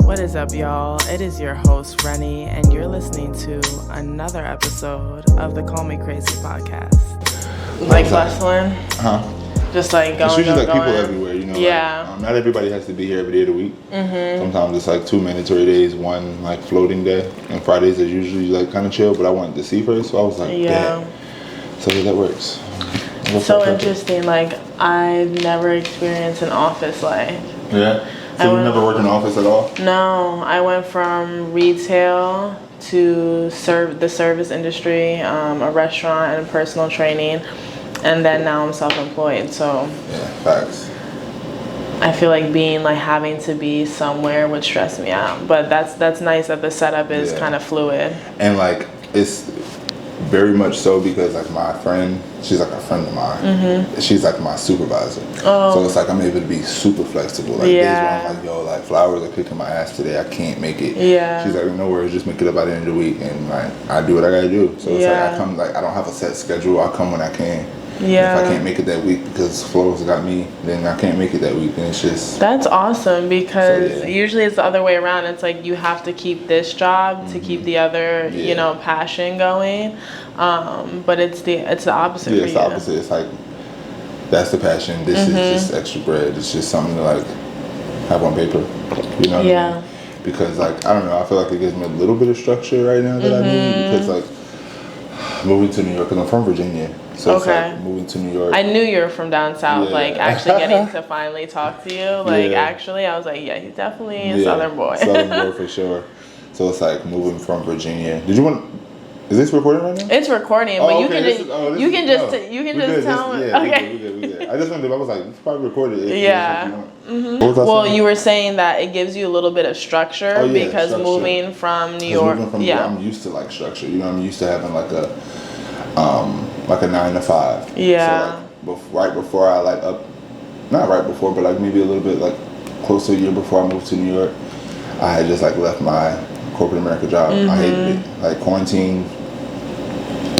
What is up, y'all? It is your host, Rennie, and you're listening to another episode of the Call Me Crazy podcast. Like bustling? Just like going, it's usually going. People everywhere, you know? Yeah. Like, not everybody has to be here every day of the week. Sometimes it's like 2 mandatory days, one like floating day, and Fridays are usually like kind of chill, but I wanted to see first, so I was like, damn. So that works. So interesting. Like, I've never experienced an office life. Yeah? So you never worked in an office at all? No. I went from retail to the service industry, a restaurant, and personal training. And then now I'm self-employed, so. Yeah, facts. I feel like having to be somewhere would stress me out. But that's nice that the setup is kind of fluid. And like, it's very much so because like my friend, she's like a friend of mine. She's like my supervisor. So it's like I'm able to be super flexible. Like days where I'm like, yo, like flowers are kicking my ass today, I can't make it. She's like, no worries, just make it up by the end of the week, and like I do what I gotta do. So it's like I come, like I don't have a set schedule. I come when I can. If I can't make it that week because Florist got me, then I can't make it that week. And it's just... That's awesome because usually it's the other way around. It's like you have to keep this job to keep the other, you know, passion going. But it's the opposite for you. It's the opposite. It's like, that's the passion. This is just extra bread. It's just something to like have on paper. You know what I mean? Because like, I don't know, I feel like it gives me a little bit of structure right now that I need, because like moving to New York, because I'm from Virginia. So it's like moving to New York. I knew you were from down south. Like actually getting to finally talk to you. Like actually, I was like, yeah, he's definitely a Southern boy. Southern boy for sure. So it's like moving from Virginia. Did you want? Is this recording right now? It's recording, but you can just tell me. Yeah, okay. We good. I just wondered. I was like, it's probably recorded. Well, you were saying that it gives you a little bit of structure because moving from New York. I'm used to like structure. You know, I'm used to having like a 9 to 5. Yeah. So like right before I not right before, but like maybe a little bit like close to a year before I moved to New York, I had just like left my corporate America job. I hated it. Like quarantine,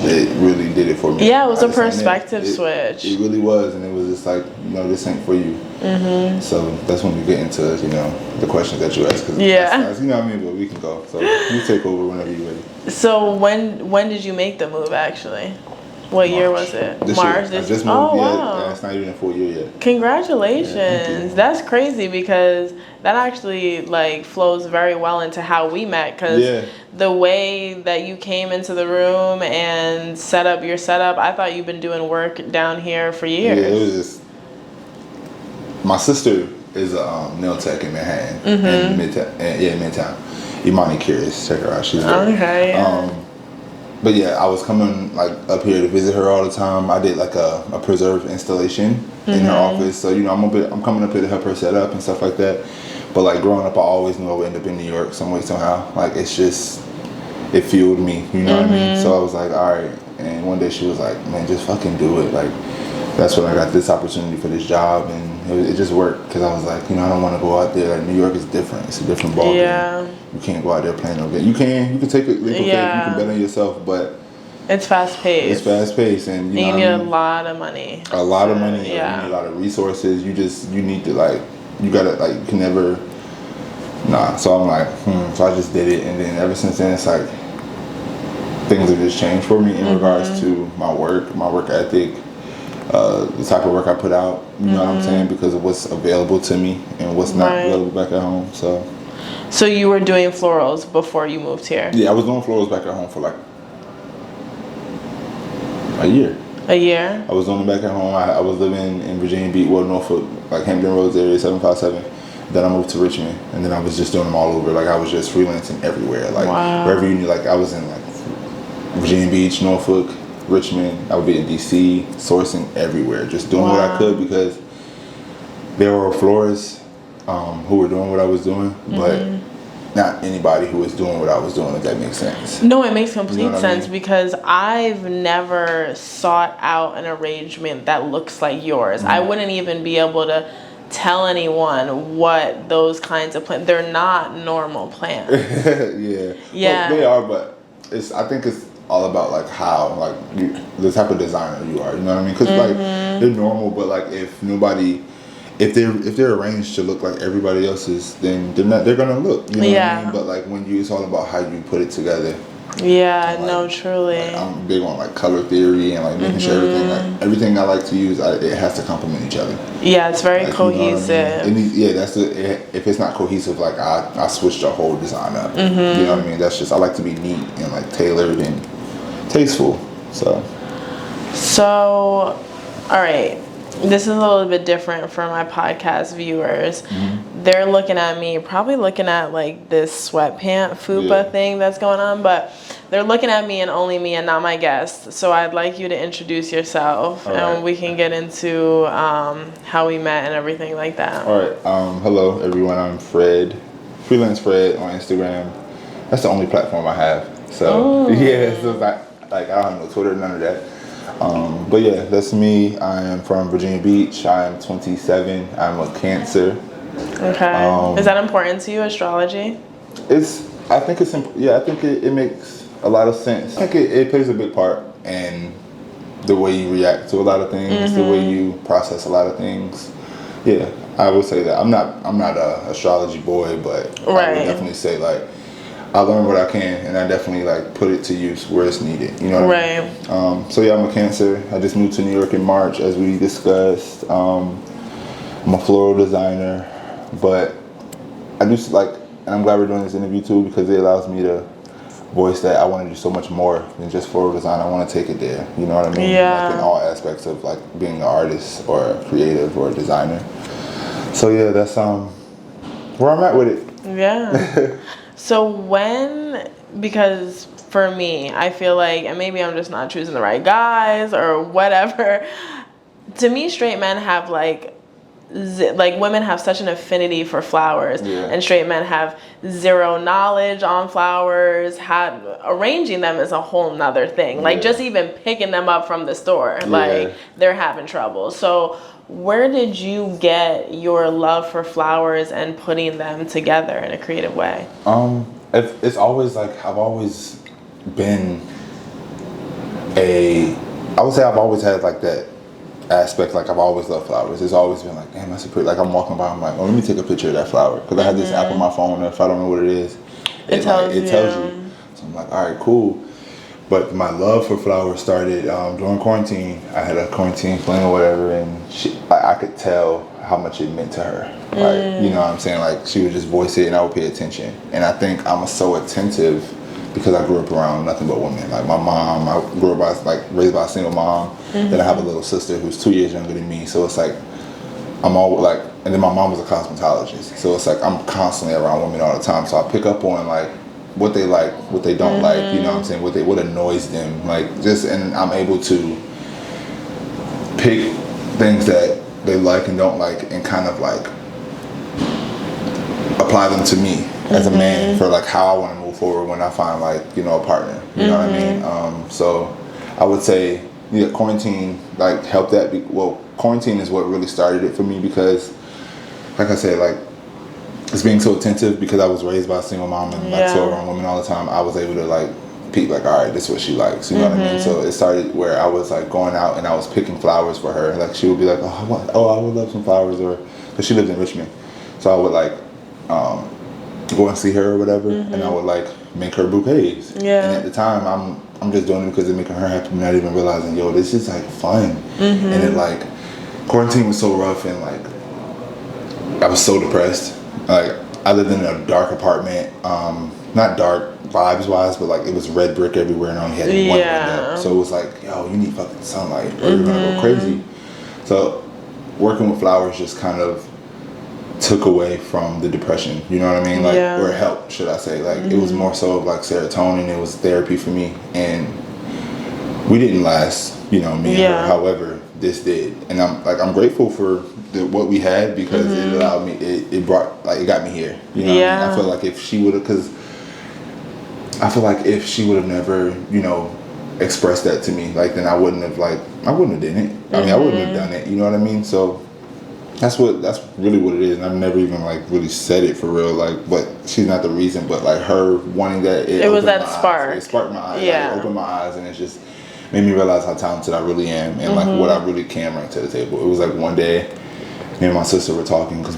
it really did it for me. Yeah, it was a perspective switch. It really was, and it was just like, you know, this ain't for you. So that's when we get into, you know, the questions that you ask. That's, you know what I mean? But we can go. So you take over whenever you're ready. So when did you make the move actually? What year was it? March. I just moved. Wow. It's not even a full year yet. Congratulations. Yeah, that's crazy because that actually like flows very well into how we met, because the way that you came into the room and set up your setup, I thought you've been doing work down here for years. Yeah, it was just, my sister is a nail tech in Manhattan, in Midtown. Imani Curious, check her out. She's great. But yeah, I was coming like up here to visit her all the time. I did like a preserve installation in her office. So, you know, I'm coming up here to help her set up and stuff like that. But like growing up, I always knew I would end up in New York some way, somehow. Like it fueled me, you know what I mean? So I was like, all right. And one day she was like, man, just fucking do it. Like that's when I got this opportunity for this job, and it just worked, because I was like, you know, I don't want to go out there. Like New York is different. It's a different ballgame. You can't go out there playing no game. You can take a leap of faith. You can bet on yourself, but it's fast paced. And you need a lot of money. A lot of money. You need a lot of resources. You need to like, you gotta like, you can never. So I'm like, So I just did it, and then ever since then, it's like things have just changed for me in regards to my work ethic, the type of work I put out. You know what I'm saying? Because of what's available to me and what's not available back at home. So you were doing florals before you moved here? Yeah, I was doing florals back at home for like a year. A year? I was doing them back at home. I was living in Virginia Beach, Norfolk, like Hampton Roads area, 757. Then I moved to Richmond, and then I was just doing them all over. Like I was just freelancing everywhere. Like wherever you need. Like I was in like Virginia Beach, Norfolk, Richmond. I would be in DC, sourcing everywhere, just doing what I could, because there were florists who were doing what I was doing, but not anybody who was doing what I was doing, if that makes sense. No, it makes complete sense, because I've never sought out an arrangement that looks like yours. I wouldn't even be able to tell anyone what those kinds of plants, they're not normal plants. Yeah. Well, they are, but I think it's all about like how like the type of designer you are. You know what I mean? Because like they're normal, but like if they're arranged to look like everybody else's, then they're gonna look. You know what I mean? But like when it's all about how you put it together. Yeah, no, truly. Like, I'm big on like color theory and like making sure everything I like to use, it has to complement each other. Yeah, it's very like, cohesive. You know what I mean? That's if it's not cohesive, like I switch the whole design up. You know what I mean? That's just I like to be neat and like tailored and tasteful. So, all right. This is a little bit different for my podcast viewers. They're looking at me, probably looking at like this sweatpant fupa thing that's going on, but they're looking at me and only me and not my guest. So I'd like you to introduce yourself and we can get into how we met and everything like that. All right. Hello, everyone. I'm Fred, Freelance Fred on Instagram. That's the only platform I have. So, so it's like I don't have no Twitter, none of that. But yeah, that's me. I am from Virginia Beach. I am 27. I'm a Cancer. Okay. Is that important to you, astrology? I think it makes a lot of sense. I think it plays a big part in the way you react to a lot of things, the way you process a lot of things. Yeah, I would say that. I'm not a astrology boy, but I would definitely say like I learn what I can, and I definitely like put it to use where it's needed. You know what I mean? So yeah, I'm a Cancer. I just moved to New York in March, as we discussed. I'm a floral designer, but I do like, and I'm glad we're doing this interview too because it allows me to voice that I want to do so much more than just floral design. I want to take it there. You know what I mean? Yeah. Like in all aspects of like being an artist or a creative or a designer. So yeah, that's where I'm at with it. Yeah. So because for me, I feel like, and maybe I'm just not choosing the right guys or whatever, to me, straight men have like women have such an affinity for flowers, and straight men have zero knowledge on flowers. Arranging them is a whole nother thing. Like just even picking them up from the store, like they're having trouble. So where did you get your love for flowers and putting them together in a creative way? It's always like I've always been I would say I've always had like that aspect. Like I've always loved flowers. It's always been like, damn, that's a pretty. Like I'm walking by, I'm like, oh, let me take a picture of that flower because I have this app on my phone. And if I don't know what it is, it tells you. So I'm like, all right, cool. But my love for flowers started during quarantine. I had a quarantine fling or whatever, and I could tell how much it meant to her. Like, you know what I'm saying? Like, she would just voice it, and I would pay attention. And I think I'm so attentive because I grew up around nothing but women. Like, my mom, I grew up raised by a single mom. Then I have a little sister who's 2 years younger than me. So it's like, I'm all like, and then my mom was a cosmetologist. So it's like, I'm constantly around women all the time. So I pick up on like, what they like, what they don't like, you know what I'm saying, what annoys them, like and I'm able to pick things that they like and don't like and kind of like apply them to me as a man for like how I want to move forward when I find like, you know, a partner, you know what I mean? So I would say, quarantine like helped that. Quarantine is what really started it for me because, like I said, like, it's being so attentive because I was raised by a single mom and like so around women all the time. I was able to like peep like, all right, this is what she likes. You know what I mean? So it started where I was like going out and I was picking flowers for her. Like she would be like, I would love some flowers, or because she lives in Richmond, so I would like go and see her or whatever, and I would like make her bouquets. Yeah. And at the time, I'm just doing it because it's making her happy, not even realizing, yo, this is like fun. And it like quarantine was so rough and like I was so depressed. Like, I lived in a dark apartment, not dark vibes wise, but like it was red brick everywhere and I only had one window. So it was like, yo, you need fucking sunlight or you're gonna go crazy. So working with flowers just kind of took away from the depression, you know what I mean? Like, or it helped, should I say. Like, it was more so of like serotonin, it was therapy for me. And we didn't last, you know, me and her, however, this did. And I'm grateful for what we had because it allowed me, it got me here. You know what I mean? I feel like if she would have never, you know, expressed that to me, like then I wouldn't have done it. I mean, I wouldn't have done it, you know what I mean? So That's really what it is. And I've never even like really said it for real. Like, but she's not the reason. But like her wanting that, it was that spark. It sparked my eyes. Yeah. Like, it opened my eyes, and it just made me realize how talented I really am, and like what I really can bring to the table. It was like one day, me and my sister were talking because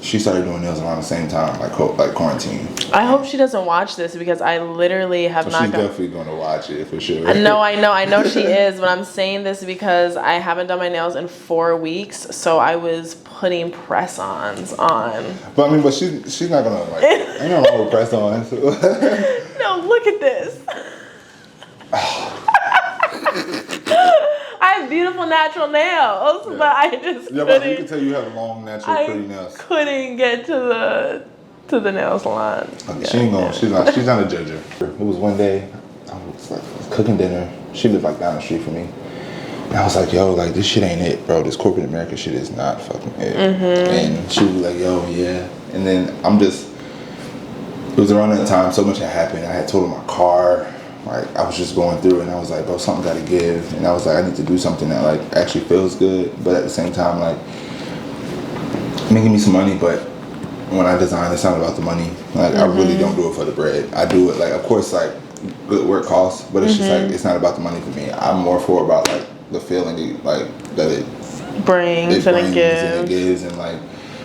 she started doing nails around the same time, like quarantine. I hope she doesn't watch this because I literally have not. She's definitely going to watch it for sure. No, I know she is, but I'm saying this because I haven't done my nails in 4 weeks, so I was putting press-ons on. But I mean, but she's not gonna like. Ain't nothing wrong with press-ons. So. No, look at this. I have beautiful natural nails, but I just couldn't. But you can tell you have long, natural, pretty nails. I couldn't get to the nail salon. Okay, she ain't going. She's not a judger. It was one day I was like cooking dinner. She lived like down the street from me, and I was like, "Yo, like this shit ain't it, bro. This corporate America shit is not fucking it." And she was like, "Yo, yeah." And then it was around that time. So much had happened. I had totaled my car. Like I was just going through it, and I was like, bro, something got to give. And I was like, I need to do something that like actually feels good, but at the same time like making me some money. But when I design, it's not about the money. Like I really don't do it for the bread. I do it like, of course, like good work costs, but it's just like it's not about the money for me. I'm more about like the feeling like that it brings and it gives, and like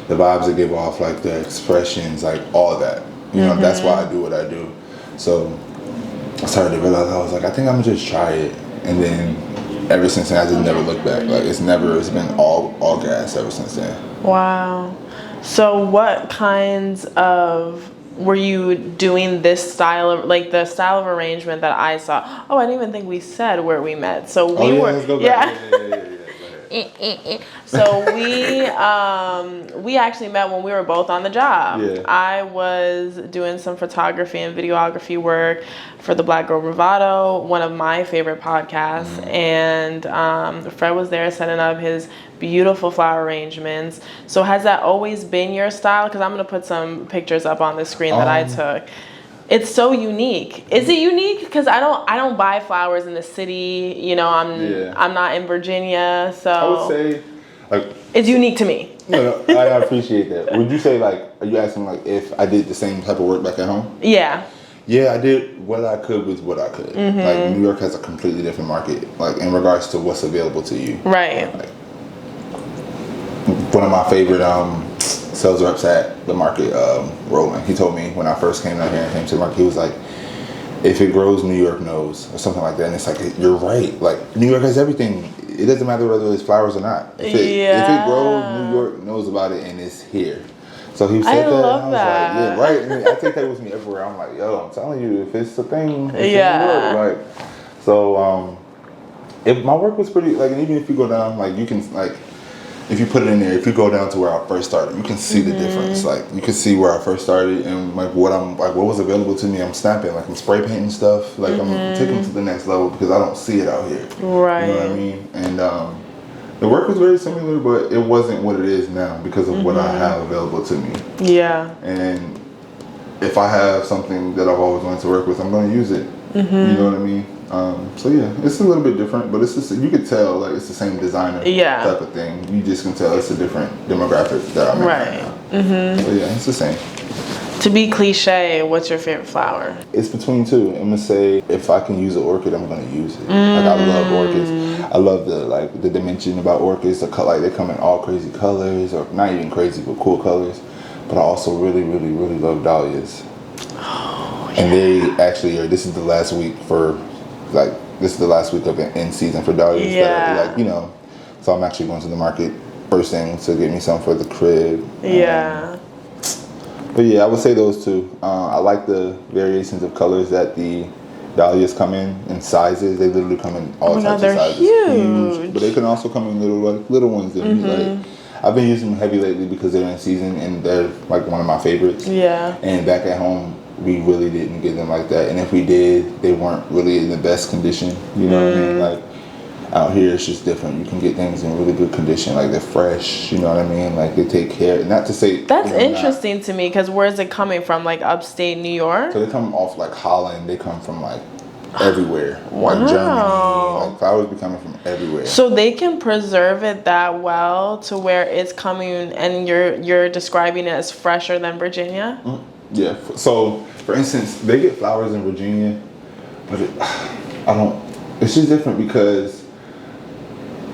the vibes it give off, like the expressions, like all that. You know, that's why I do what I do. So I started to realize, I was like, I think I'm gonna just try it. And then ever since then, I just never looked back. Like it's been all gas ever since then. Wow. So what kinds of, were you doing this style of, like the style of arrangement that I saw? Oh, I didn't even think we said where we met. So Let's go back. Yeah. So we actually met when we were both on the job. Yeah. I was doing some photography and videography work for the Black Girl Bravado, one of my favorite podcasts, and Fred was there setting up his beautiful flower arrangements. So has that always been your style? Because I'm gonna put some pictures up on the screen that I took. It's so unique. Is it unique? Because I don't buy flowers in the city. You know, I'm not in Virginia, so I would say like it's unique to me. No, I appreciate that. Would you say like, are you asking like if I did the same type of work back at home? Yeah. Yeah, I did what I could with what I could. Like New York has a completely different market, like in regards to what's available to you. Right. Like, one of my favorite sales reps at the market, Roland, he told me when I first came down here and came to the market, he was like, if it grows, New York knows, or something like that. And it's like, you're right. Like New York has everything. It doesn't matter whether it's flowers or not. If it grows, New York knows about it and it's here. So he said that, and I was like, yeah, right. And I take that with me everywhere. I'm like, yo, I'm telling you, if it's a thing, it's New York. Like, so my work was pretty, like, and even if you go down, like, you can, like, if you put it in there, if you go down to where I first started, you can see the difference. Like you can see where I first started and like what was available to me. I'm snapping, like I'm spray painting stuff. Like I'm taking it to the next level because I don't see it out here. Right. You know what I mean? And the work was very similar, but it wasn't what it is now because of what I have available to me. Yeah. And if I have something that I've always wanted to work with, I'm going to use it. You know what I mean? So yeah, it's a little bit different, but it's just, you could tell like it's the same designer type of thing. You just can tell it's a different demographic that I'm in right now. So yeah, it's the same. To be cliche, what's your favorite flower? It's between two. I'm gonna say if I can use an orchid, I'm gonna use it. Like I love orchids. I love the dimension about orchids. The color, like they come in all crazy colors, or not even crazy, but cool colors. But I also really, really, really love dahlias. And they actually are. This is the last week of the end season for dahlias. That are, like, you know, so I'm actually going to the market first thing to get me some for the crib. But yeah, I would say those two. I like the variations of colors that the dahlias come in sizes. They literally come in all types of sizes. Huge. But they can also come in little ones. That like, I've been using them heavy lately because they're in season and they're like one of my favorites. Yeah. And back at home, we really didn't get them like that. And if we did, they weren't really in the best condition. You know what I mean? Like out here, it's just different. You can get things in really good condition. Like they're fresh. You know what I mean? Like they take care. Not to say that's interesting to me because where is it coming from? Like upstate New York? So they come off like Holland. They come from like everywhere. Like Germany, like flowers be coming from everywhere. So they can preserve it that well to where it's coming, and you're describing it as fresher than Virginia? Yeah. So for instance, they get flowers in Virginia, but it's just different because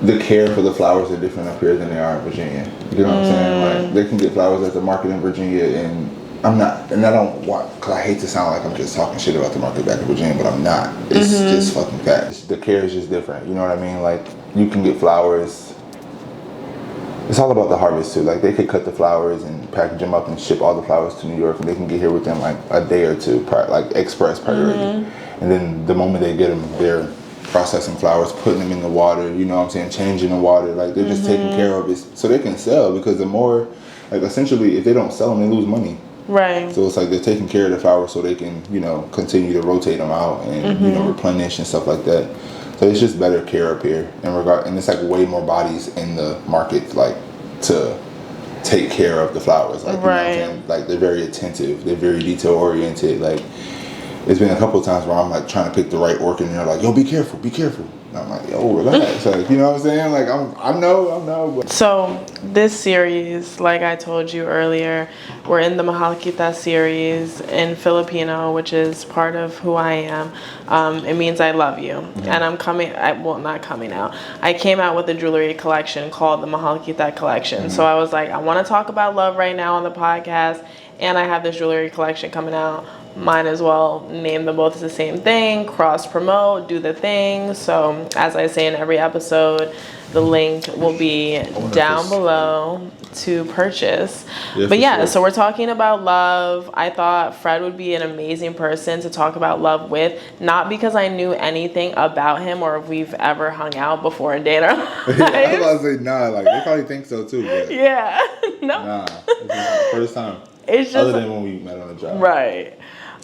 the care for the flowers are different up here than they are in Virginia. You know what I'm saying? Like they can get flowers at the market in Virginia, and I don't want, because I hate to sound like I'm just talking shit about the market back in Virginia, but I'm not. It's just fucking fact. The care is just different. You know what I mean? Like you can get flowers. It's all about the harvest too. Like they could cut the flowers and package them up and ship all the flowers to New York, and they can get here within like a day or two, like express priority. And then the moment they get them, they're processing flowers, putting them in the water, you know what I'm saying, changing the water, like they're just taking care of it so they can sell, because the more, like essentially if they don't sell them, they lose money. Right. So it's like they're taking care of the flowers so they can, you know, continue to rotate them out and, you know, replenish and stuff like that. So it's just better care up here and it's like way more bodies in the market, like to take care of the flowers. Like, you know what I'm saying? Like they're very attentive, they're very detail oriented, like it's been a couple of times where I'm like trying to pick the right orchid and they're like, yo, be careful. And I'm like, yo, relax. Like, you know what I'm saying? Like, I know. But. So this series, like I told you earlier, we're in the Mahal Kita series in Filipino, which is part of who I am. It means I love you. And I'm not coming out. I came out with a jewelry collection called the Mahal Kita collection. So I was like, I want to talk about love right now on the podcast. And I have this jewelry collection coming out. Might as well name them both as the same thing, cross promote, do the thing. So as I say in every episode, the link will be down below to purchase. But yeah, so we're talking about love. I thought Fred would be an amazing person to talk about love with, not because I knew anything about him or if we've ever hung out before and dated. Yeah, I was about to say nah, like they probably think so too. But yeah, no. Nah, this is the first time. It's just other than when we met on the job. Right.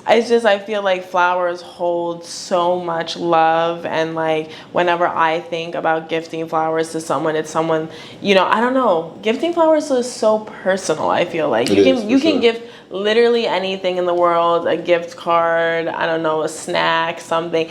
It's just, I feel like flowers hold so much love, and like whenever I think about gifting flowers to someone, it's someone, you know, I don't know, gifting flowers is so personal. I feel like you can gift literally anything in the world, a gift card, I don't know, a snack, something.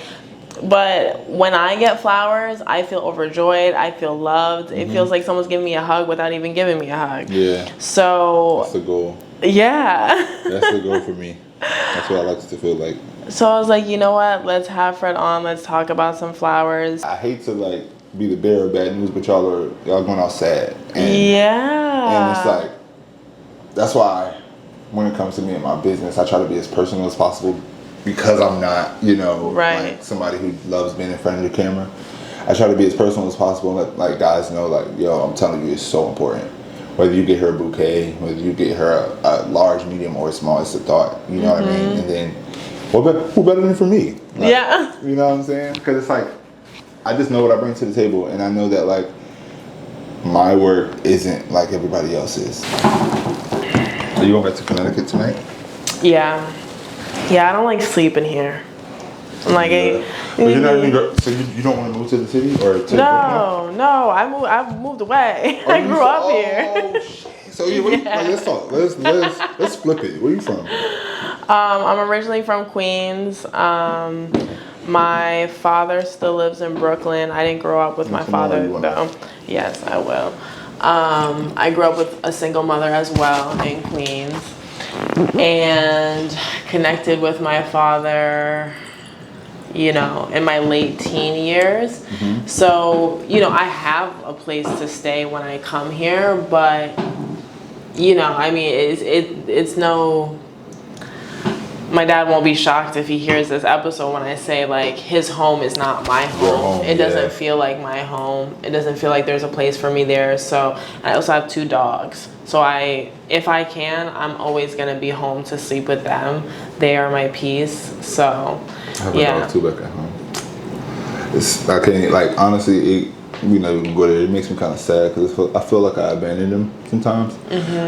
But when I get flowers, I feel overjoyed. I feel loved. It feels like someone's giving me a hug without even giving me a hug. Yeah. So that's the goal. Yeah. That's the goal for me. That's what I like to feel like. So I was like, you know what? Let's have Fred on. Let's talk about some flowers. I hate to like be the bearer of bad news, but y'all going out sad. And it's like, that's why when it comes to me and my business, I try to be as personal as possible, because I'm not, you know, like somebody who loves being in front of the camera. I try to be as personal as possible and let like guys know, like, yo, I'm telling you, it's so important. Whether you get her a bouquet, whether you get her a large, medium, or small, it's a thought. You know what I mean? And then, who better than for me? Like, yeah. You know what I'm saying? Because it's like, I just know what I bring to the table, and I know that like my work isn't like everybody else's. Are you going back to Connecticut tonight? Yeah. Yeah, I don't like sleeping here. I'm like, but you're not even so you don't want to move to the city or to No, I moved away. I grew up here. Oh shit! So let's talk. Let's flip it. Where are you from? I'm originally from Queens. My father still lives in Brooklyn. I didn't grow up with my father though. Yes, I will. I grew up with a single mother as well in Queens, and connected with my father, you know, in my late teen years. So, you know, I have a place to stay when I come here, but, you know, I mean, it's no, my dad won't be shocked if he hears this episode when I say, like, his home is not my home. It doesn't feel like my home. It doesn't feel like there's a place for me there. So I also have 2 dogs. So if I can, I'm always going to be home to sleep with them. They are my peace. So, I have a dog too back at home. I can't, like, honestly, you know, go there, it makes me kind of sad because I feel like I abandoned him sometimes.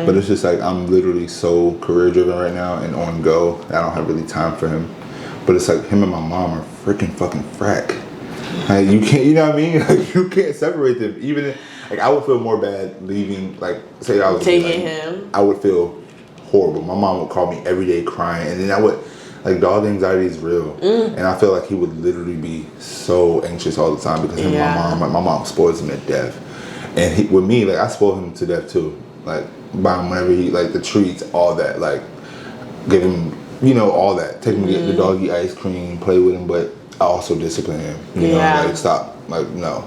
But it's just like I'm literally so career driven right now and on go. I don't have really time for him. But it's like him and my mom are freaking fucking frack. Like, you can't, you know what I mean? Like, you can't separate them. Even if, like, I would feel more bad leaving, like, say I was taking him. I would feel horrible. My mom would call me every day crying, and then Like, dog anxiety is real. And I feel like he would literally be so anxious all the time because him and my mom spoils him to death. And with me, like, I spoil him to death too. Like, buy him whenever he, like, the treats, all that. Like, give him, you know, all that. Take him to get the doggy ice cream, play with him, but I also discipline him. You know, like, stop. Like, no.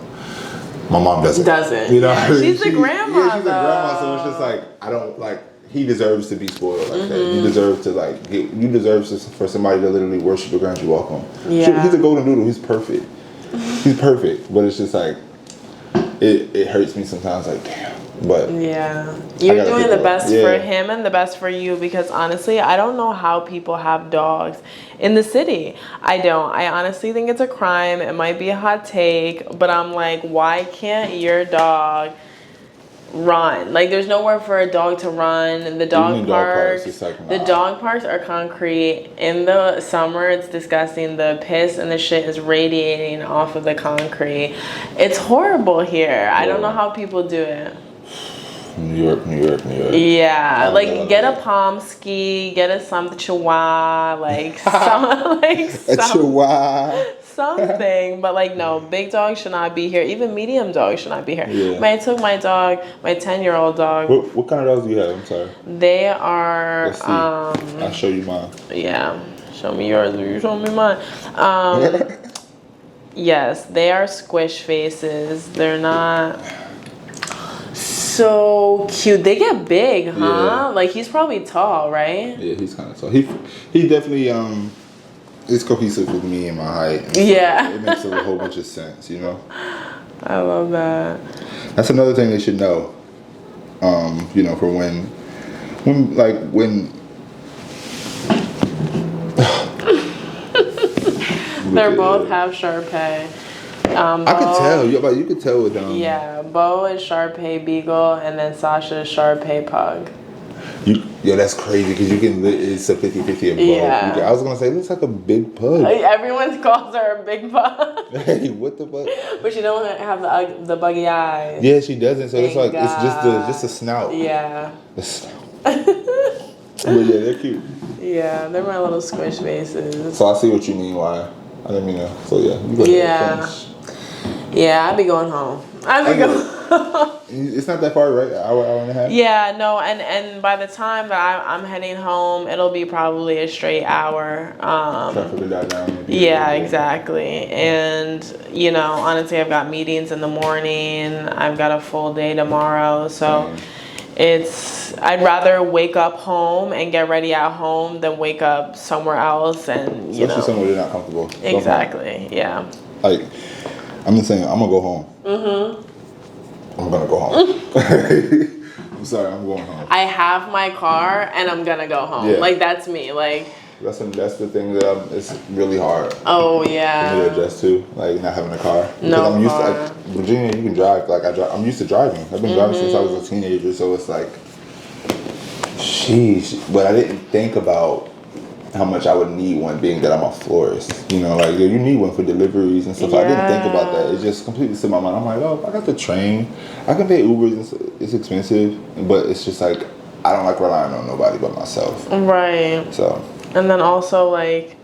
My mom doesn't. You know? Yeah, she's the grandma. Yeah, she's the grandma, so it's just like, I don't, like, he deserves to be spoiled like that. You deserve to, like, you deserve for somebody to literally worship the ground you walk on. Yeah. He's a golden doodle. He's perfect. He's perfect. But it's just like, it hurts me sometimes, like, damn. But yeah, you're doing the best for him and the best for you, because honestly, I don't know how people have dogs in the city. I don't. I honestly think it's a crime. It might be a hot take, but I'm like, why can't your dog run? Like, there's nowhere for a dog to run. The dog parks, the dog parks are concrete. In the summer, it's disgusting. The piss and the shit is radiating off of the concrete. It's horrible here. I don't know how people do it. New York. Yeah, like, get a Pomsky, get a some chihuahua, like, a chihuahua. Something, but like, no, big dogs should not be here. Even medium dogs should not be here. Yeah. I took my dog, my 10-year-old dog. What kind of dogs do you have? I'm sorry. They are. Let's see. I'll show you mine. Yeah, show me yours. You show me mine. Yes, they are squish faces. They're not so cute. They get big, huh? Yeah. Like, he's probably tall, right? Yeah, he's kind of tall. He definitely is cohesive with me and my height. Yeah. It makes a whole bunch of sense, you know? I love that. That's another thing they should know. You know, for when they're both half Shar-Pei. I could tell. You could tell with them. Yeah, Bo is Shar-Pei Beagle, and then Sasha is Shar-Pei Pug. Yeah, that's crazy because you can. It's a 50-50 of both. Yeah. I was gonna say, looks like a big pug. Everyone calls her a big pug. Hey, what the fuck? But she don't have the buggy eyes. Yeah, she doesn't. So it's like it's just a snout. Yeah. The snout. But yeah, they're cute. Yeah, they're my little squish faces. So I see what you mean. Why? I didn't mean to. So yeah. You Yeah, I'd be going home. It's not that far, right? An hour and a half? Yeah, no, and by the time that I'm heading home, it'll be probably a straight hour. Traffic will die down. Maybe. Yeah, exactly. And, you know, honestly, I've got meetings in the morning. I've got a full day tomorrow. So I'd rather wake up home and get ready at home than wake up somewhere else and, you know. Especially somewhere you're not comfortable. Exactly, yeah. Like, I'm just saying, I'm going to go home. I'm going to go home. I'm sorry, I'm going home. I have my car and I'm going to go home. Yeah. Like, that's me. Like, that's the thing that it's really hard. Oh, yeah. For me to adjust to, like, not having a car. Because I'm used to, like, Virginia, you can drive. Like, I'm used to driving. I've been driving since I was a teenager, so it's like, sheesh. But I didn't think about how much I would need one, being that I'm a florist. You know, like, you need one for deliveries and stuff. Yeah. I didn't think about that. It just completely slipped my mind. I'm like, oh, I got the train. I can pay Ubers. It's expensive. But it's just like, I don't like relying on nobody but myself. Right. So. And then also, like,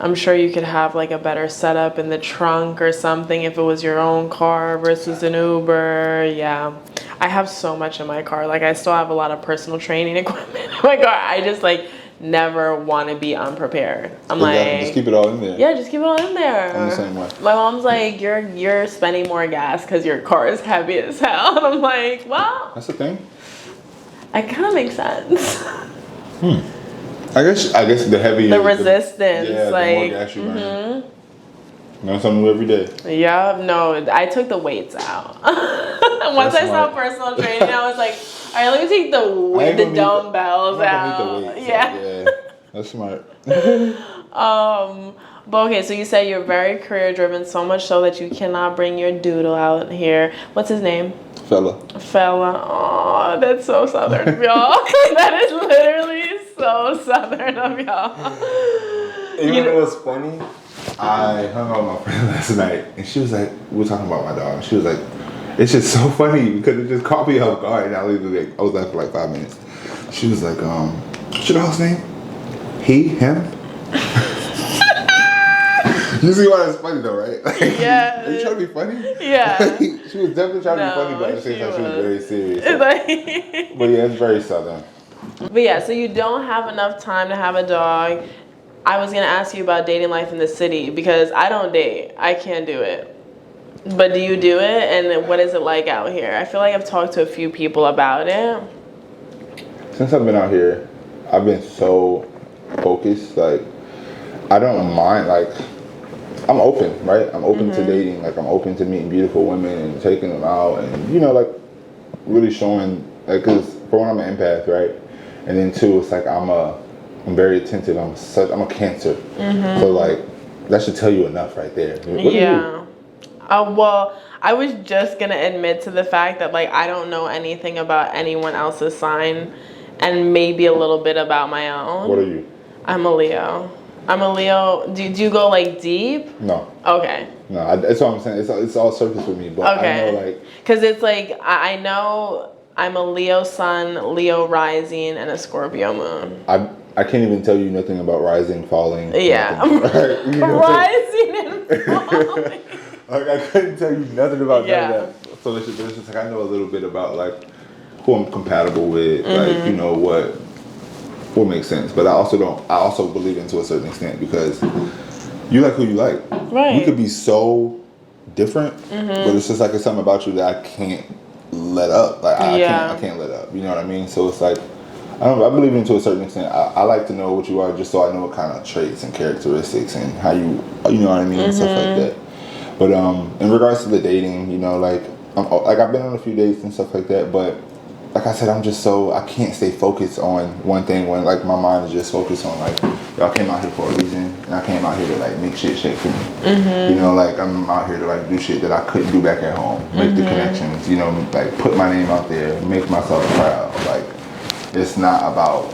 I'm sure you could have, like, a better setup in the trunk or something if it was your own car versus an Uber. Yeah. I have so much in my car. Like, I still have a lot of personal training equipment in my car. I just, like, never want to be unprepared. I'm like, just keep it all in there. Yeah, just keep it all in there. I'm the same way. My mom's like, you're spending more gas because your car is heavy as hell. And I'm like, well, that's the thing. It kind of makes sense. I guess the heavier the resistance, like, the more gas you burn. Learn something new every day. Yeah, no, I took the weights out. Once I saw personal training, I was like, all right, let me take the dumbbells out. Yeah, that's smart. But okay, so you said you're very career driven, so much so that you cannot bring your doodle out here. What's his name? Fella. Oh, that's so southern of y'all. That is literally so southern of y'all. You know what's funny? I hung out with my friend last night, and she was like, we were talking about my dog. She was like, it's just so funny because it just caught me off guard, and I was there for like 5 minutes. She was like, what's your dog's name? He? Him? You see why it's funny though, right? Like, Yeah. Are you trying to be funny? Yeah. She was definitely trying to be funny, but at the same time, she was very serious. So. But yeah, it's very Southern. But yeah, so you don't have enough time to have a dog. I was gonna ask you about dating life in the city because I don't date. I can't do it. But do you do it? And what is it like out here? I feel like I've talked to a few people about it. Since I've been out here, I've been so focused. Like, I don't mind. Like, I'm open, right? I'm open to dating. Like, I'm open to meeting beautiful women and taking them out, and like really showing. Like, cause for one, I'm an empath, right? And then two, it's like I'm very attentive. I'm a Cancer, so like that should tell you enough right there. What yeah. Well, I was just gonna admit to the fact that like I don't know anything about anyone else's sign, and maybe a little bit about my own. What are you? I'm a Leo. Do you go like deep? No. Okay. No, that's what I'm saying. It's all surface with me, but okay. I know like because it's like I know I'm a Leo sun, Leo rising, and a Scorpio moon. I can't even tell you nothing about rising, falling. Yeah. Nothing, right? Rising and falling. Like I couldn't tell you nothing about none of that. So it's just like I know a little bit about like who I'm compatible with, like what makes sense. But I also believe in to a certain extent because you like who you like. Right. You could be so different, but it's just like it's something about you that I can't let up. Like I can't let up. You know what I mean? So it's like I believe in to a certain extent. I like to know what you are just so I know what kind of traits and characteristics and how you know what I mean and stuff like that. But in regards to the dating, like I've been on a few dates and stuff like that, but like I said, I can't stay focused on one thing when like my mind is just focused on like y'all came out here for a reason and I came out here to like make shit shake for me. Like I'm out here to like do shit that I couldn't do back at home, make the connections, like put my name out there, make myself proud. Like it's not about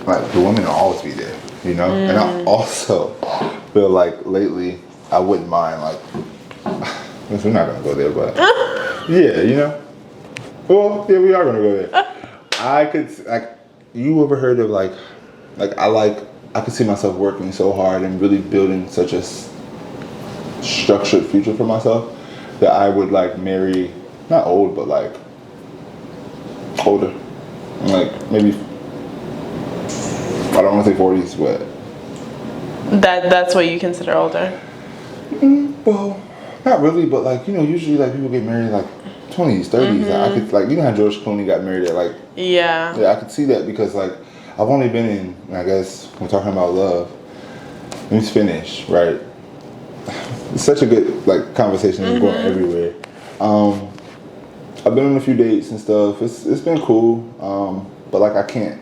like the women will always be there, and I also feel like lately I wouldn't mind like we're not gonna go there, but yeah, well, yeah, we are gonna go there. I could like you ever heard of like I could see myself working so hard and really building such a structured future for myself that I would like marry not old but like older, like maybe I don't want to say 40s, but that's what you consider older. Well, not really, but like usually like people get married like 20s, 30s. Like, I could like how George Clooney got married at like yeah I could see that because like I've only been in I guess we're talking about love. Let me finish right. It's such a good like conversation. It's going everywhere. I've been on a few dates and stuff. It's been cool, but like I can't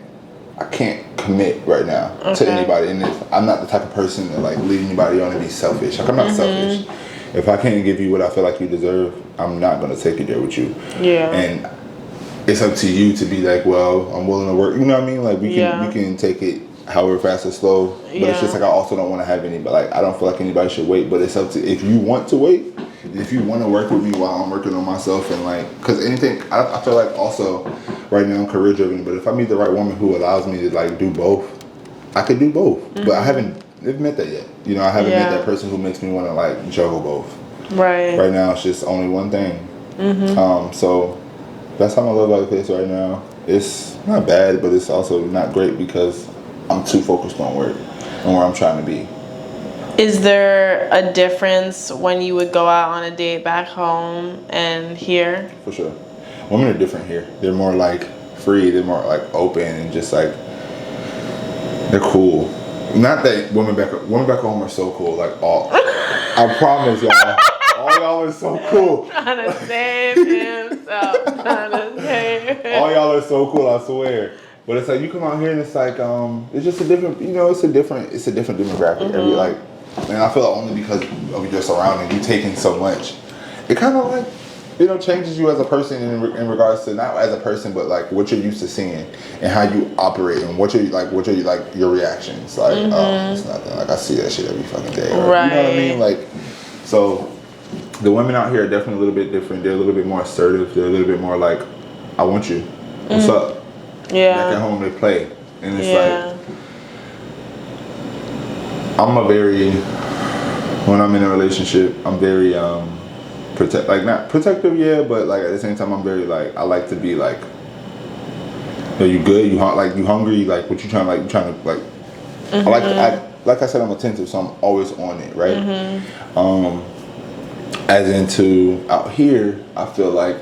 commit right now to anybody, and I'm not the type of person that like lead anybody on to be selfish. Like I'm not selfish. If I can't give you what I feel like you deserve, I'm not gonna take you there with you. Yeah. And it's up to you to be like, well, I'm willing to work. You know what I mean? Like we can take it however fast or slow. But it's just like I also don't want to have any. But like I don't feel like anybody should wait. But it's up to if you want to wait. If you want to work with me while I'm working on myself and like, because anything, I feel like also right now I'm career driven, but if I meet the right woman who allows me to like do both, I could do both. But I haven't met that yet. I haven't met that person who makes me want to like juggle both. Right. Right now it's just only one thing. So that's how my love life is right now. It's not bad, but it's also not great because I'm too focused on work and where I'm trying to be. Is there a difference when you would go out on a date back home and here? For sure. Women are different here. They're more like free. They're more like open and just like they're cool. Not that women back home are so cool. Like I promise y'all, all y'all are so cool. Trying to save himself. All y'all are so cool. I swear. But it's like you come out here and it's like it's just a different. It's a different demographic. Every like. And I feel like only because of your surrounding, you taking so much, it kind of like, changes you as a person in regards to not as a person, but like what you're used to seeing and how you operate and what are your reactions. Like, it's nothing. Like I see that shit every fucking day. Right. You know what I mean? Like, so the women out here are definitely a little bit different. They're a little bit more assertive. They're a little bit more like, I want you. What's up? Yeah. Back at home they play, and it's like. I'm a very, when I'm in a relationship, I'm very not protective, yeah, but like at the same time, I'm very like, I like to be like, are you good? You hungry? Like what you trying to like? Like I said, I'm attentive, so I'm always on it, right? As into out here, I feel like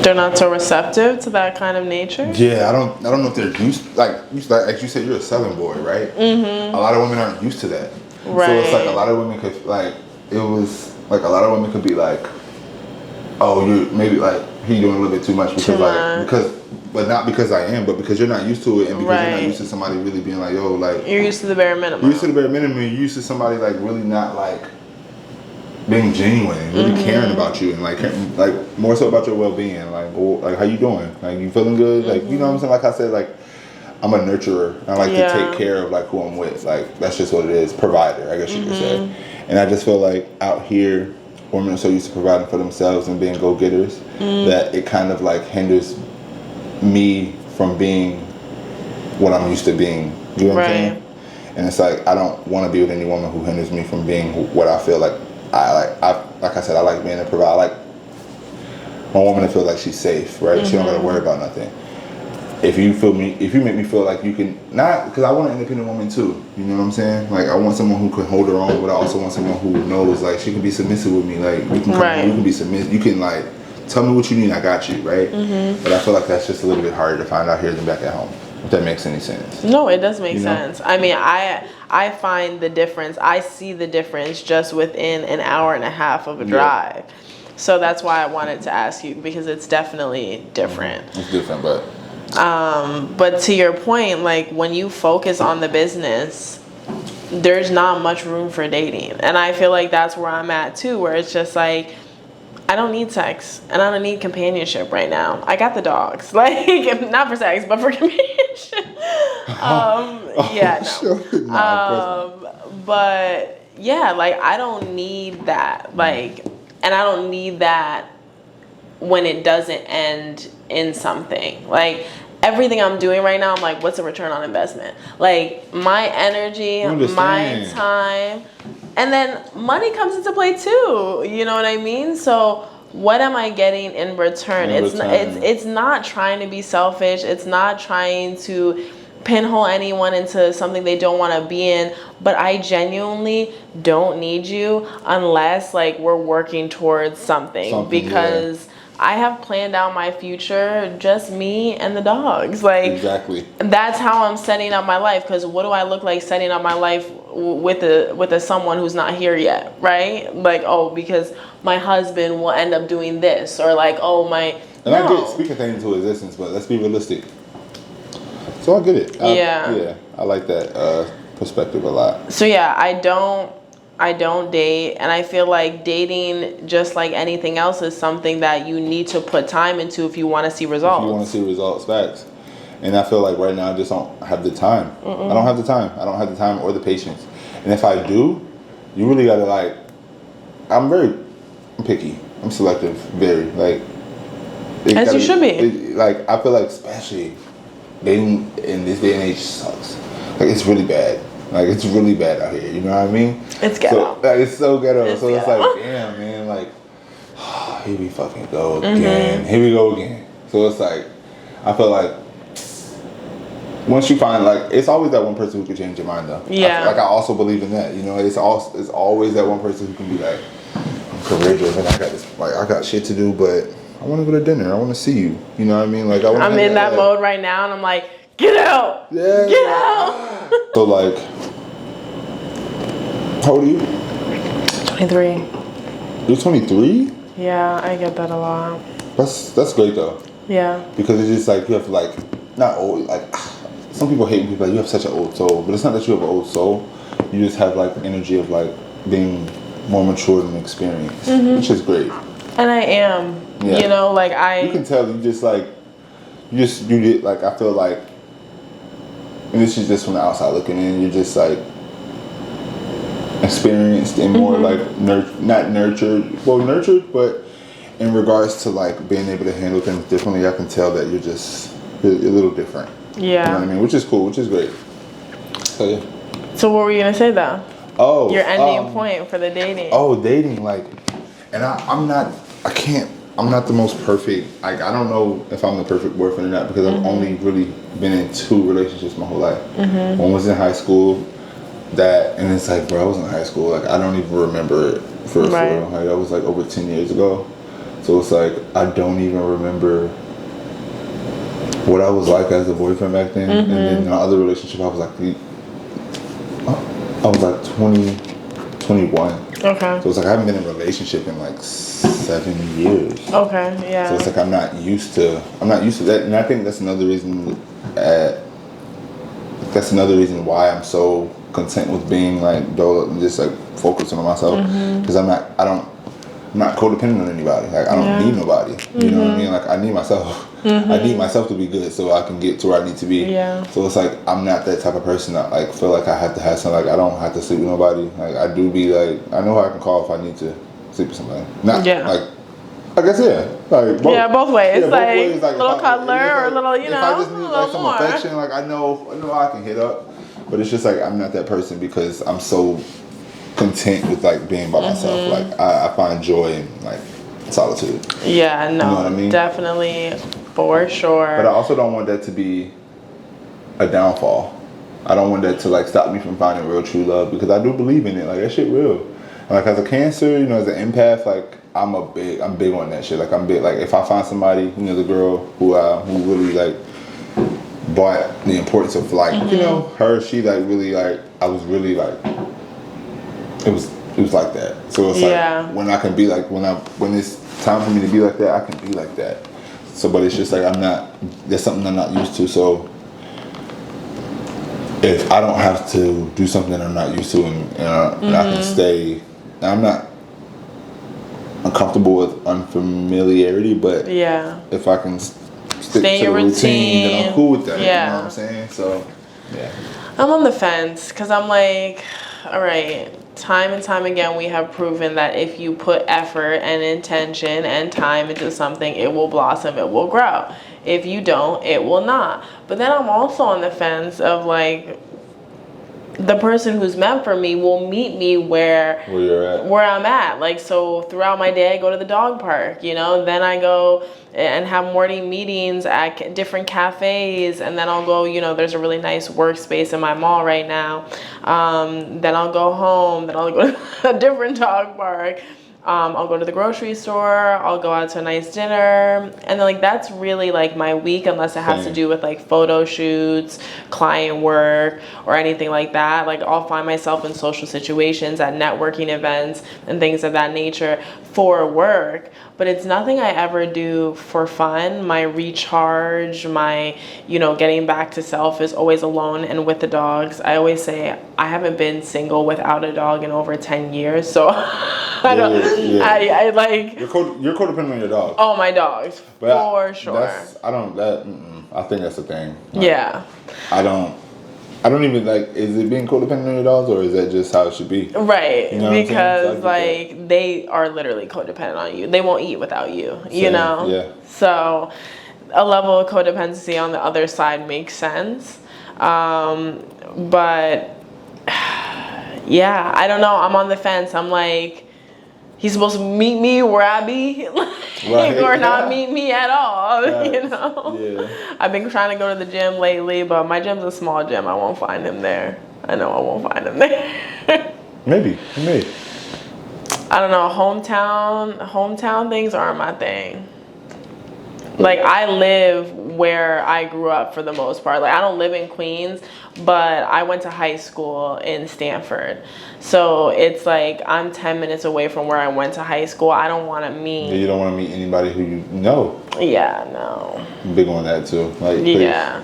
they're not so receptive to that kind of nature. Yeah, I don't know if they're used like you said, you're a Southern boy, right? A lot of women aren't used to that, right? So it's like a lot of women could be like, oh, you maybe like he doing a little bit too much but not because I am, but because you're not used to it, and because you're not used to somebody really being like, yo, like you're used to the bare minimum. You're used to the bare minimum. You're used to somebody like really not like being genuine and really caring about you and like more so about your well-being, like how you doing, like you feeling good, like you know what I'm saying. Like I said, like I'm a nurturer. I like to take care of like who I'm with. Like that's just what it is. Provider, I guess you could say. And I just feel like out here, women are so used to providing for themselves and being go-getters that it kind of like hinders me from being what I'm used to being. You know what I'm saying? And it's like I don't want to be with any woman who hinders me from being what I feel like. Like I said, I like being a provider. I like my woman to feel like she's safe, right? She don't gotta worry about nothing. If you make me feel like you can, not because I want an independent woman too. You know what I'm saying? Like I want someone who can hold her own, but I also want someone who knows like she can be submissive with me. Like you can come home, you can be submissive. You can like tell me what you need, I got you, right? But I feel like that's just a little bit harder to find out here than back at home. If that makes any sense. No, it does make sense. I mean, I find the difference. I see the difference just within an hour and a half of a drive. So that's why I wanted to ask you, because it's definitely different. It's different, but to your point, like when you focus on the business, there's not much room for dating. And I feel like that's where I'm at too, where it's just like, I don't need sex and I don't need companionship right now. I got the dogs, like not for sex, but for companionship. But yeah, like I don't need that, like, and I don't need that when it doesn't end in something. Like everything I'm doing right now, I'm like, what's the return on investment? Like my energy, my time. And then money comes into play too. You know what I mean? So what am I getting in return? It's not trying to be selfish. It's not trying to pinhole anyone into something they don't want to be in. But I genuinely don't need you unless like we're working towards something because I have planned out my future, just me and the dogs. Like exactly. That's how I'm setting up my life. Because what do I look like setting up my life with a someone who's not here yet, right? Like, oh, because my husband will end up doing this, or like, oh my. And I get speaking things into existence, but let's be realistic. So I get it. I like that perspective a lot. So yeah, I don't date, and I feel like dating, just like anything else, is something that you need to put time into if you want to see results. If you want to see results, facts. And I feel like right now I just don't have the time. I don't have the time. I don't have the time or the patience. And if I do, you really gotta like. I'm picky. I'm selective. Very like. As you should be. Like I feel like especially dating in this day and age sucks. Like it's really bad. Like it's really bad out here. You know what I mean? It's ghetto. So, like, it's so ghetto. It's like, damn, man. Like, here we fucking go again. Here we go again. So it's like, I feel like once you find like, it's always that one person who can change your mind though. Yeah. I also believe in that. You know, it's always that one person who can be like, I'm courageous and I got this. Like I got shit to do, but I want to go to dinner. I want to see you. You know what I mean? Like I'm in that mode right now, and I'm like, get out. Yeah. Get out. So like, how old are you? 23. You're 23? Yeah, I get that a lot. That's great though. Yeah. Because it's just like you have like not old like some people hate when people like you have such an old soul, but it's not that you have an old soul. You just have like energy of like being more mature and experienced, which is great. And I am. Yeah. You know, like you can tell you just like you get like I feel like, and this is just from the outside looking in, you're just like experienced and more like not nurtured, but in regards to like being able to handle things differently, I can tell that you're a little different. Yeah. You know what I mean? Which is cool, which is great. So yeah. So what were you gonna say though? Oh, your ending point for the dating. Oh, dating, like, and I'm not the most perfect. Like, I don't know if I'm the perfect boyfriend or not because I've only really been in 2 relationships my whole life. One was in high school, and it's like, bro, I was in high school. Like, I don't even remember it for real. Like, that was like over 10 years ago. So it's like I don't even remember what I was like as a boyfriend back then. And then in my other relationship, I was like 20, 21. Okay. So it's like I haven't been in a relationship in like 7 years. Okay, yeah. So it's like I'm not used to that, and I think that's another reason. That's another reason why I'm so content with being like just like focusing on myself because I'm not codependent on anybody. Like I don't need nobody. You know what I mean? Like I need myself. I need myself to be good so I can get to where I need to be. Yeah. So it's like I'm not that type of person that like feel like I have to have something. Like I don't have to sleep with nobody. Like I do be like I know who I can call if I need to sleep with somebody. Not like I guess like both. Both ways. Yeah, both ways. Like a little cuddler or a little if I just need like some affection, like I know I can hit up. But it's just like I'm not that person because I'm so content with like being by myself. Like I find joy in like solitude. Yeah, no, you know what I mean? Definitely, for sure. But I also don't want that to be a downfall. I don't want that to like stop me from finding real true love because I do believe in it. Like that shit real. And like as a Cancer, you know, as an empath, like I'm big on that shit. Like I'm big. Like if I find somebody, you know, the girl who really like bought the importance of like you know her, she like really like I was really like it was like that. So it's like when I can be like when it's time for me to be like that, I can be like that. So but it's just like there's something I'm not used to. So if I don't have to do something I'm not used to and I can stay, I'm not uncomfortable with unfamiliarity, but if I can stick to the routine, then I'm cool with that. You know what I'm saying? So I'm on the fence because I'm like, all right, time and time again we have proven that if you put effort and intention and time into something, it will blossom, it will grow. If you don't, it will not. But then I'm also on the fence of like the person who's meant for me will meet me where I'm at. Like, so throughout my day, I go to the dog park, you know, then I go and have morning meetings at different cafes, and then I'll go, you know, there's a really nice workspace in my mall right now. Then I'll go home, then I'll go to a different dog park. I'll go to the grocery store, I'll go out to a nice dinner, and then like that's really like my week unless it has to do with like photo shoots, client work, or anything like that. Like I'll find myself in social situations at networking events and things of that nature for work, but it's nothing I ever do for fun. My recharge, my, you know, getting back to self is always alone and with the dogs. I always say I haven't been single without a dog in over 10 years, so I like you're codependent on your dog. Oh, my dogs, but for sure. I think that's the thing. Like, I don't even like. Is it being codependent on your dogs, or is that just how it should be? Right, you know because like they are literally codependent on you. They won't eat without you. You know. Yeah. So a level of codependency on the other side makes sense, but yeah, I don't know. I'm on the fence. I'm like, he's supposed to meet me where I be, or not meet me at all, you know? Yeah. I've been trying to go to the gym lately, but my gym's a small gym. I won't find him there. I know I won't find him there. Maybe. I don't know. Hometown things aren't my thing. Like, I live where I grew up for the most part. Like, I don't live in Queens, but I went to high school in Stanford. So it's like I'm 10 minutes away from where I went to high school. I don't want to meet. Yeah, you don't want to meet anybody who you know. Yeah, no. I'm big on that too. Like, yeah.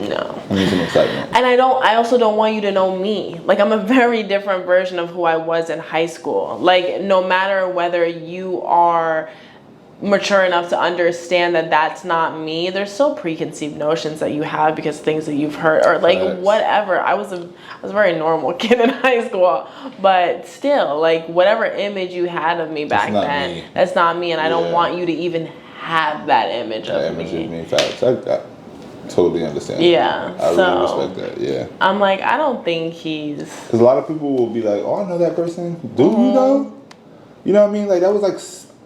No. I need some excitement. And I also don't want you to know me. Like, I'm a very different version of who I was in high school. Like, no matter whether you are mature enough to understand that that's not me, there's still preconceived notions that you have because things that you've heard or like whatever. I was a very normal kid in high school, but still, like, whatever image you had of me back then, that's not me, and I don't want you to even have that image of me. Facts. totally understand. Yeah. I really respect that. Yeah. I'm like, I don't think he's. Because a lot of people will be like, "Oh, I know that person." Do you know? You know what I mean? Like that was like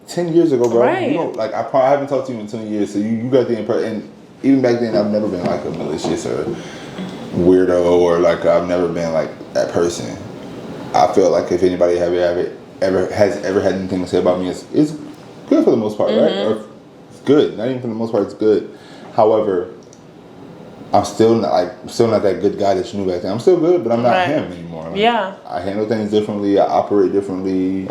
10 years ago, bro. Right. You don't like. I haven't talked to you in 20 years, so you got the impression. And even back then, I've never been like a malicious or weirdo or like I've never been like that person. I feel like if anybody has ever had anything to say about me, it's good for the most part, right? Or it's good. Not even for the most part, it's good. However, I'm still not that good guy that you knew back then. I'm still good, but I'm not him anymore. Like, I handle things differently. I operate differently.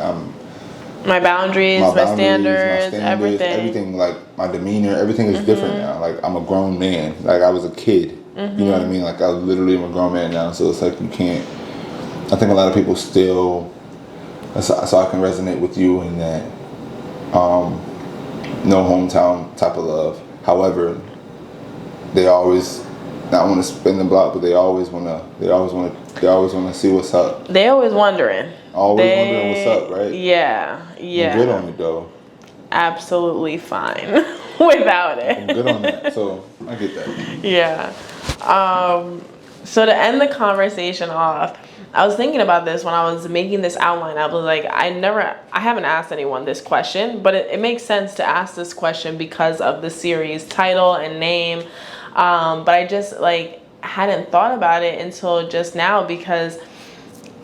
My boundaries, my standards, everything, like my demeanor, everything is different now. Like I'm a grown man. Like I was a kid. You know what I mean? Like I literally am a grown man now. So it's like you can't. I think a lot of people still. So I can resonate with you in that. No hometown type of love. However, they always not want to spin the block, but they always want to see what's up. They always wondering. Wondering what's up, right? Yeah. I'm good on it though. Absolutely fine without it. I'm good on that, so I get that. Yeah. So to end the conversation off, I was thinking about this when I was making this outline. I was like, I haven't asked anyone this question, but it makes sense to ask this question because of the series title and name. But I just like hadn't thought about it until just now because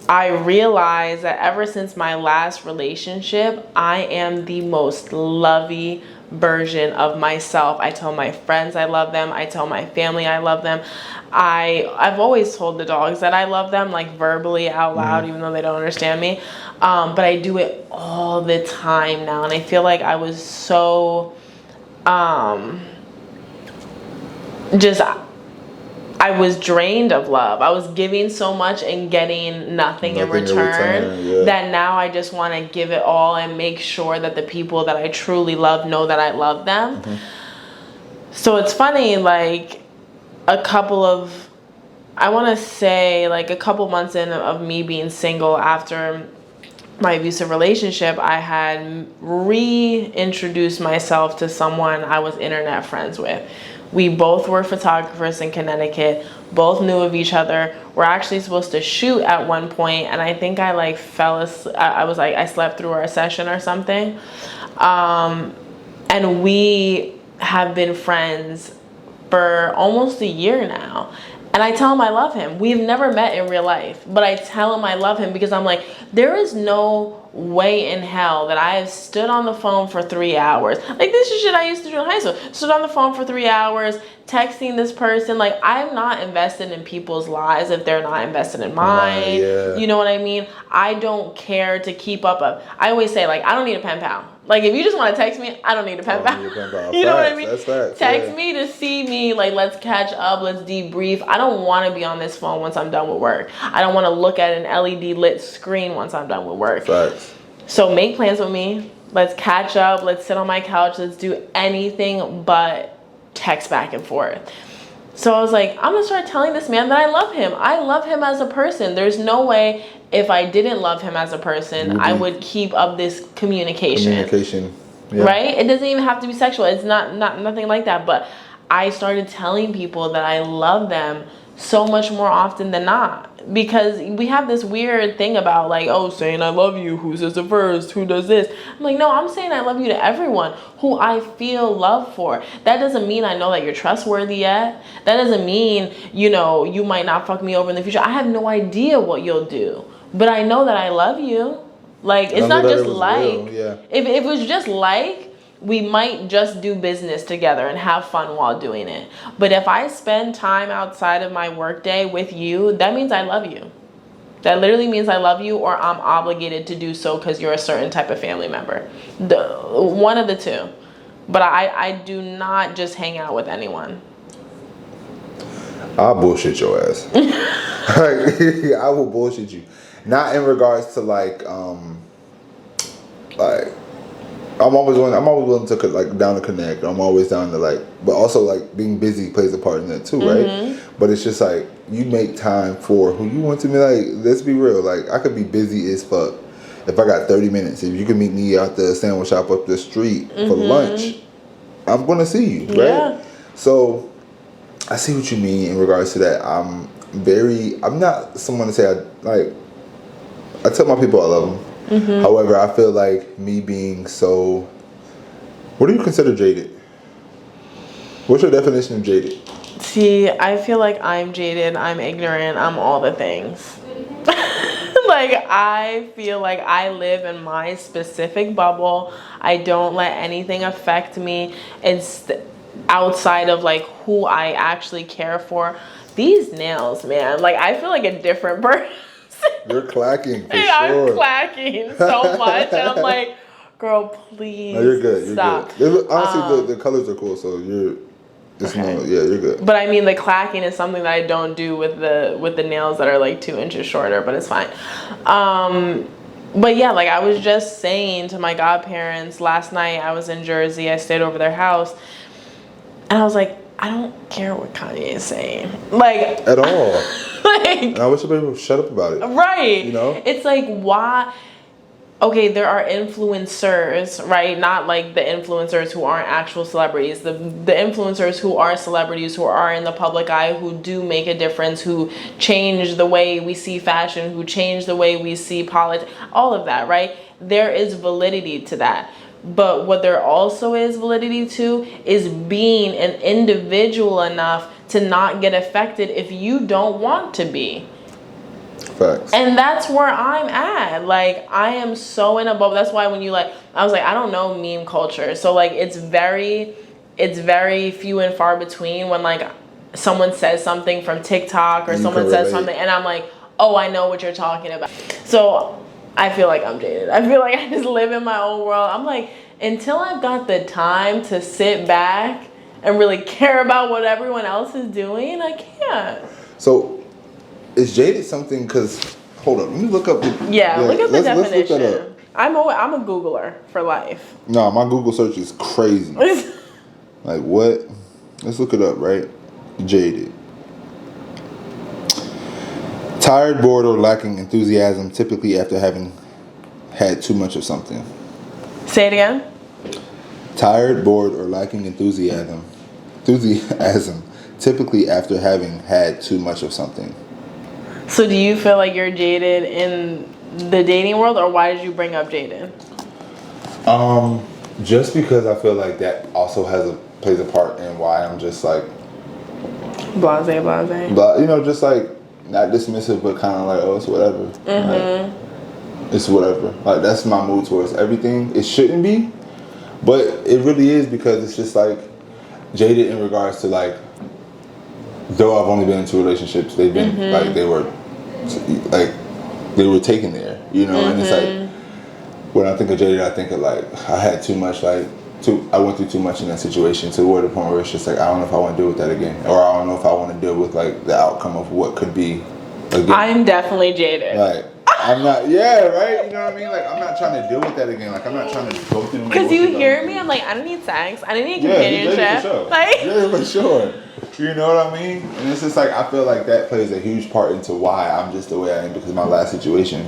I realized that ever since my last relationship, I am the most lovey version of myself. I tell my friends I love them. I tell my family I love them. I've always told the dogs that I love them, like verbally out loud, even though they don't understand me. But I do it all the time now. And I feel like I was so I was drained of love. I was giving so much and getting nothing in return that now I just want to give it all and make sure that the people that I truly love know that I love them. So it's funny, like a couple months in of me being single after my abusive relationship, I had reintroduced myself to someone I was internet friends with. We both were photographers in Connecticut, both knew of each other. We're actually supposed to shoot at one point, and I think I like fell asleep. I slept through our session or something. And we have been friends for almost a year now. And I tell him I love him. We've never met in real life, but I tell him I love him because I'm like, there is no way in hell that I have stood on the phone for 3 hours. Like this is shit I used to do in high school. Stood on the phone for 3 hours, texting this person. Like I'm not invested in people's lives if they're not invested in mine. You know what I mean? I don't care to keep up. I always say like, I don't need a pen pal. Like if you just want to text me, I don't need a pen pal. You know what I mean? That's facts. Text me to see me, like let's catch up, let's debrief. I don't want to be on this phone once I'm done with work. I don't want to look at an LED lit screen once I'm done with work. Facts. So make plans with me. Let's catch up. Let's sit on my couch. Let's do anything but text back and forth. So I was like, I'm going to start telling this man that I love him. I love him as a person. There's no way if I didn't love him as a person, I would keep up this communication. Yeah. Right? It doesn't even have to be sexual. It's nothing like that. But I started telling people that I love them so much more often than not. Because we have this weird thing about like, oh, saying I love you, who says it first, who does this? I'm like, no, I'm saying I love you to everyone who I feel love for. That doesn't mean I know that you're trustworthy yet. That doesn't mean, you might not fuck me over in the future. I have no idea what you'll do. But I know that I love you. Like, it's not just like, if it was just like, we might just do business together and have fun while doing it. But if I spend time outside of my workday with you, that means I love you. That literally means I love you, or I'm obligated to do so because you're a certain type of family member. One of the two. But I do not just hang out with anyone. I'll bullshit your ass. I will bullshit you. Not in regards to I'm always willing to like down to connect. I'm always down to but also like being busy plays a part in that too, right? But it's just like you make time for who you want to be. Like, let's be real. Like I could be busy as fuck. If I got 30 minutes, if you can meet me out the sandwich shop up the street for lunch, I'm gonna see you, right? So I see what you mean in regards to that. I'm not someone to say I tell my people I love them. Mm-hmm. However, I feel like me being so, what do you consider jaded? What's your definition of jaded? See, I feel like I'm jaded, I'm ignorant, I'm all the things. Like, I feel like I live in my specific bubble. I don't let anything affect me. It's outside of like who I actually care for. These nails, man, like I feel like a different person. You're clacking for sure. I'm clacking so much, and I'm like, girl, please. No, you're good. You're stop. good. Honestly, the colors are cool, so you're good. But I mean, the clacking is something that I don't do with the nails that are like 2 inches shorter, but it's fine. But yeah, like I was just saying to my godparents last night, I was in Jersey, I stayed over their house, and I was like, I don't care what Kanye is saying. Like, at all. Like, and I wish everybody would shut up about it. Right. You know? It's like, why? Okay, there are influencers, right? Not like the influencers who aren't actual celebrities. The influencers who are celebrities, who are in the public eye, who do make a difference, who change the way we see fashion, who change the way we see politics, all of that, right? There is validity to that. But what there also is validity to is being an individual enough to not get affected if you don't want to be. Facts. And that's where I'm at. Like, I am so in a bubble. That's why when you I was like, I don't know meme culture. So like, it's very few and far between when like someone says something from TikTok or someone says something and I'm like, oh, I know what you're talking about. So I feel like I'm jaded. I feel like I just live in my own world. I'm like, until I've got the time to sit back and really care about what everyone else is doing, I can't. So is jaded something, because, hold on, let me look up. Look up the definition. Let's look that up. I'm a Googler for life. No, my Google search is crazy. Like, what? Let's look it up, right? Jaded. Tired, bored, or lacking enthusiasm, typically after having had too much of something. Say it again. Tired, bored, or lacking enthusiasm, typically after having had too much of something. So do you feel like you're jaded in the dating world, or why did you bring up jaded? Just because I feel like that also plays a part in why I'm just like blase. But just like not dismissive, but kind of like, oh, it's whatever. Mm-hmm. Like, it's whatever. Like, that's my mood towards everything. It shouldn't be, but it really is, because it's just like jaded in regards to like, though I've only been in 2 relationships, they've been like they were taken there, and it's like when I think of jaded, I think of like I had too much, I went through too much in that situation to the point where it's just like, I don't know if I want to deal with that again, or I don't know if I want to deal with like the outcome of what could be again. I'm definitely jaded. Like, I'm not, right? You know what I mean? Like, I'm not trying to deal with that again. Like, I'm not trying to go through. Because you hear me, I'm like, I don't need sex. I don't need companionship. Yeah, for sure. Yeah, for sure. You know what I mean? And it's just like, I feel like that plays a huge part into why I'm just the way I am, because my last situation,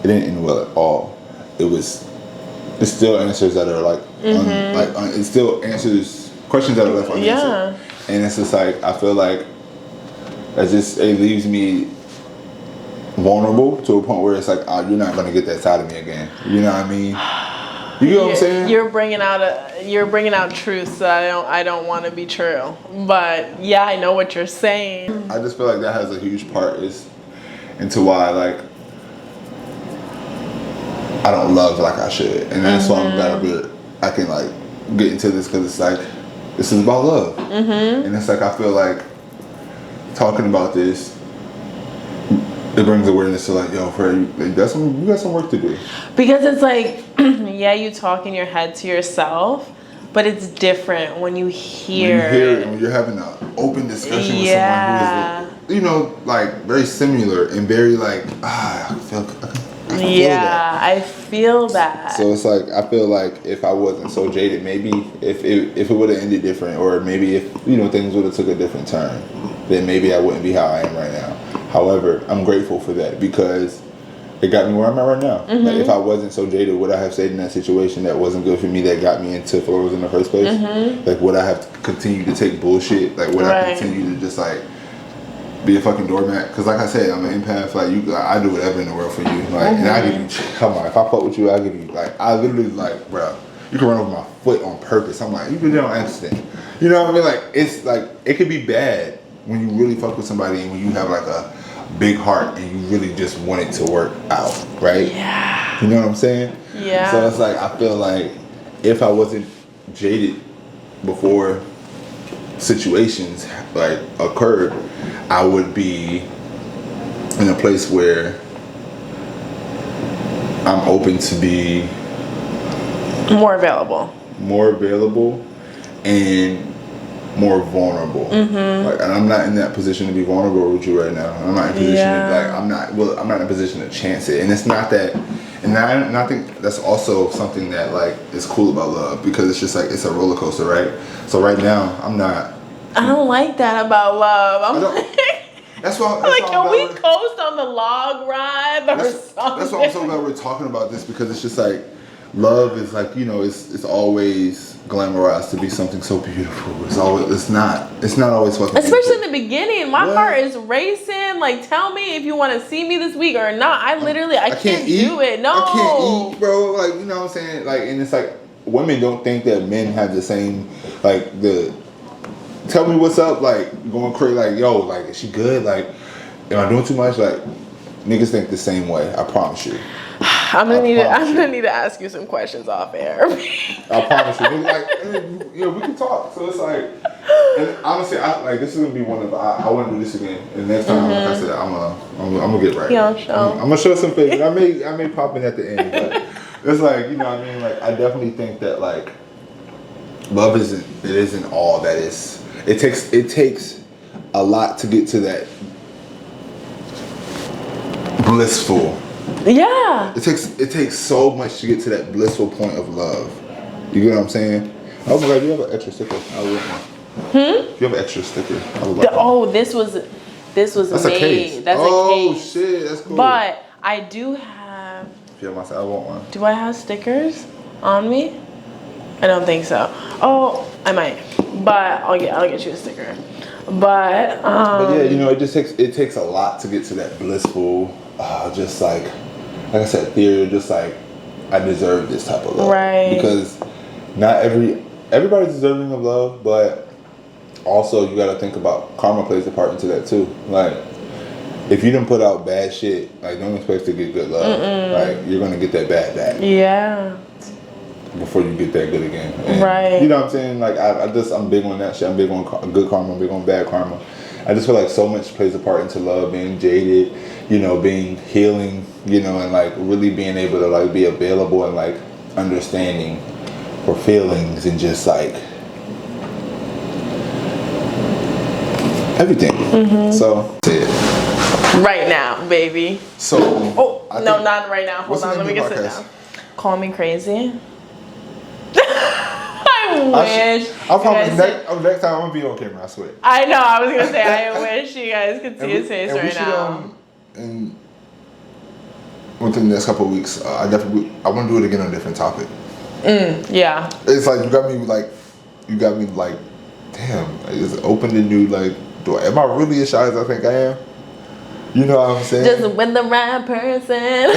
it didn't end well at all. It's still answers that are like, it still answers questions that are left unanswered. Yeah. And it's just like, I feel like it leaves me vulnerable to a point where it's like, oh, you're not going to get that side of me again. You know what I mean? You know what I'm saying? You're bringing out truths that I don't want to be true. But yeah, I know what you're saying. I just feel like that has a huge part into why like I don't love like I should, and that's why I'm glad I can like get into this, because it's like this is about love, and it's like I feel like talking about this, it brings awareness to like, yo, Fred, you got some work to do. Because it's like, yeah, you talk in your head to yourself, but it's different when you hear it. When you're having an open discussion with someone who is, like very similar and very like, I feel that. I feel that. So it's like, I feel like if I wasn't so jaded, maybe if it would have ended different, or maybe if things would have took a different turn, then maybe I wouldn't be how I am right now. However, I'm grateful for that, because it got me where I'm at right now. Like, if I wasn't so jaded, would I have stayed in that situation that wasn't good for me, that got me into Florist in the first place? Like, would I have continued to take bullshit? Like, would I continue to just like be a fucking doormat? Because like I said, I'm an empath. Like, I do whatever in the world for you. Like, and I give you, come on, if I fuck with you, I give you, like, I literally, like, bro, you can run over my foot on purpose. I'm like, you did it on accident. You know what I mean? Like, it's like, it could be bad when you really fuck with somebody and when you have like a big heart and you really just want it to work out, right? Yeah. You know what I'm saying? Yeah. So it's like, I feel like if I wasn't jaded before situations like occurred, I would be in a place where I'm open to be more available and more vulnerable. Like, and I'm not in that position to be vulnerable with you right now. I'm not in a position to, like, I'm not in a position to chance it. And it's not that, and I think that's also something that, like, is cool about love, because it's just like, it's a roller coaster, right? So right now, I don't like that about love. That's why. Can we coast on the log ride or something? That's why I'm so glad we're talking about this, because it's just like, love is like, you know, it's always glamorized to be something so beautiful. It's not always fucking especially beautiful. in the beginning. My heart is racing. Like, tell me if you want to see me this week or not. I can't do it. No, I can't eat, bro. Like, you know what I'm saying? Like, and it's like, women don't think that men have the same, like, tell me what's up, like, going crazy, like, yo, like, is she good? Like, am I doing too much? Like, niggas think the same way. I promise you. I'm gonna need to ask you some questions off air. I promise you. Like, you know, we can talk. So it's like, and honestly, this is gonna be one of, I want to do this again. And next time, like I said, I'm gonna get right. Yeah, I'm gonna show some faith. I may pop in at the end, but it's like, you know what I mean? Like, I definitely think that, like, love isn't all that is. It takes a lot to get to that blissful. Yeah. It takes so much to get to that blissful point of love. You get what I'm saying? Oh my God, do you have an extra sticker? I would want one. If you have an extra sticker, I would like one. This was That's made. A case. That's a oh case. Shit, that's cool. But I do have. If you have my, I want one. Do I have stickers on me? I don't think so. Oh, I might. But I'll get you a sticker. But yeah, you know, it takes a lot to get to that blissful, just like I said, theory, just like, I deserve this type of love. Right. Because not everybody's deserving of love, but also you gotta think about karma plays a part into that too. Like, if you didn't put out bad shit, like, don't expect to get good love. Like, you're gonna get that bad back. Yeah. Before you get that good again. And, right. You know what I'm saying? Like, I'm big on that shit. I'm big on good karma. I'm big on bad karma. I just feel like so much plays a part into love, being jaded, you know, being healing, you know, and like really being able to like be available and like understanding for feelings and just like everything. So, say it. Right now, baby. So. Oh, no, not right now. Hold on, let me get sit down. Call me crazy. I wish. I promise next time I'm gonna be on camera, I swear. I know, I was gonna say, I wish you guys could see his face right now. And within the next couple of weeks, I want to do it again on a different topic. Yeah. It's like, you got me like, damn, like, it's opened a new, like, door. Am I really as shy as I think I am? You know what I'm saying? Just with the right person.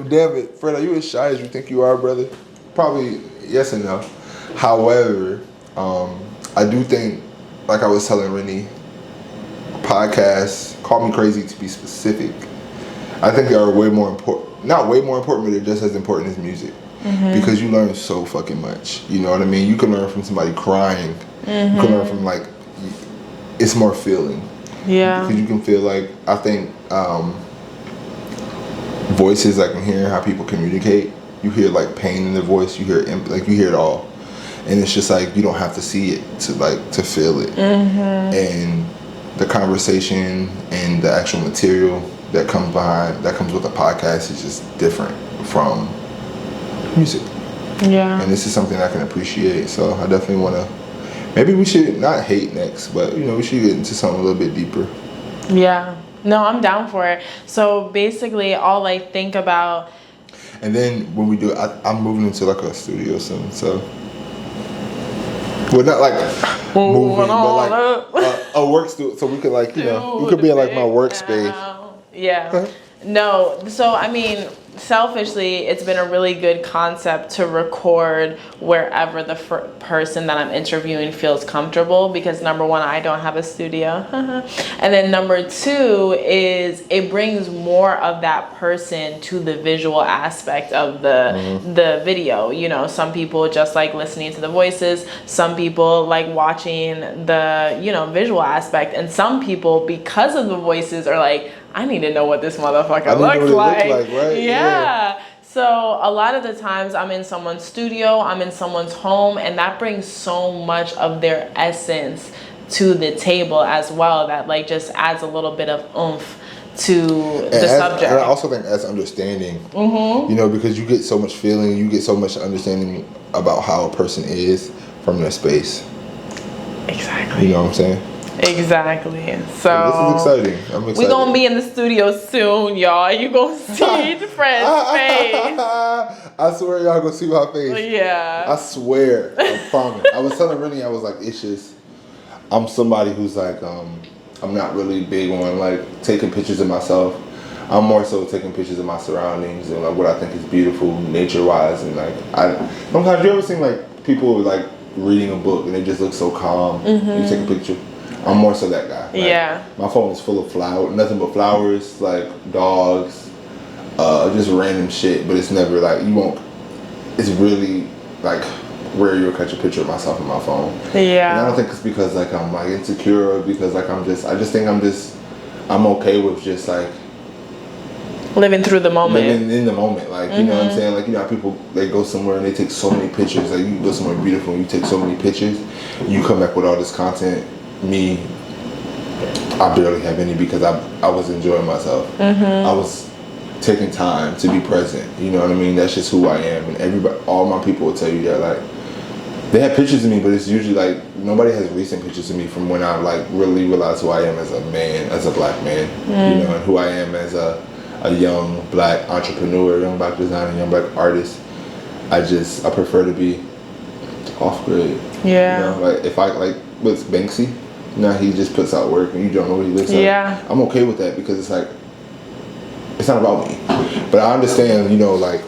Damn it, Fred, are you as shy as you think you are, brother? Probably yes and no. However, I do think, like I was telling Rennie, podcasts, call me crazy to be specific, I think they are way more important. Not way more important, but they're just as important as music. Because you learn so fucking much. You know what I mean? You can learn from somebody crying. You can learn from, like, it's more feeling. Yeah. Because you can feel like, I think, voices, like, in hearing how people communicate, you hear like pain in their voice, you hear it all, and it's just like, you don't have to see it to feel it. And the conversation and the actual material that comes with a podcast is just different from music. Yeah. And this is something I can appreciate. So I definitely want to. Maybe we should not hate next, but you know, we should get into something a little bit deeper. Yeah. No, I'm down for it. So basically, all I think about. And then when we do it, I'm moving into like a studio soon, so. Well, not like moving, but like a work studio, so we could like, you know, we could be in like my workspace. Yeah. No, so I mean, selfishly, it's been a really good concept to record wherever the person that I'm interviewing feels comfortable, because number one, I don't have a studio. And then number two is it brings more of that person to the visual aspect of the video. You know, some people just like listening to the voices, some people like watching the, you know, visual aspect, and some people, because of the voices, are like, I need to know what this motherfucker looks like. Right? Yeah. So a lot of the times I'm in someone's studio, I'm in someone's home, and that brings so much of their essence to the table as well, that like just adds a little bit of oomph to the subject. And I also think as understanding, you know, because you get so much feeling, you get so much understanding about how a person is from their space. Exactly. You know what I'm saying? Exactly. So this is exciting. I'm excited. We're gonna be in the studio soon, y'all. You gonna see the Fred's face. I swear y'all gonna see my face. Yeah. I swear. I promise. I was telling Rennie, I was like, it's just, I'm somebody who's like, I'm not really big on like taking pictures of myself. I'm more so taking pictures of my surroundings and like what I think is beautiful nature wise, and like sometimes you ever seen like people like reading a book and they just look so calm. You take a picture. I'm more so that guy. Like, yeah. My phone is full of flowers, nothing but flowers, like dogs, just random shit. But it's never like it's really like rare you'll catch a picture of myself on my phone. Yeah. And I don't think it's because like I'm like insecure, or because like I just think I'm okay with just like living through the moment. Living in the moment, like you know what I'm saying. Like, you know how people, they go somewhere and they take so many pictures. Like you go somewhere beautiful and you take so many pictures, you come back with all this content. Me, I barely have any because I was enjoying myself. I was taking time to be present. You know what I mean? That's just who I am. And all my people will tell you that, like, they have pictures of me, but it's usually like nobody has recent pictures of me from when I like really realized who I am as a man, as a black man. You know, and who I am as a young black entrepreneur, young black designer, young black artist. I prefer to be off grid. Yeah. You know, like if I like with Banksy. Now he just puts out work and you don't know what he looks like. Yeah. I'm okay with that because it's like, it's not about me. But I understand, you know, like,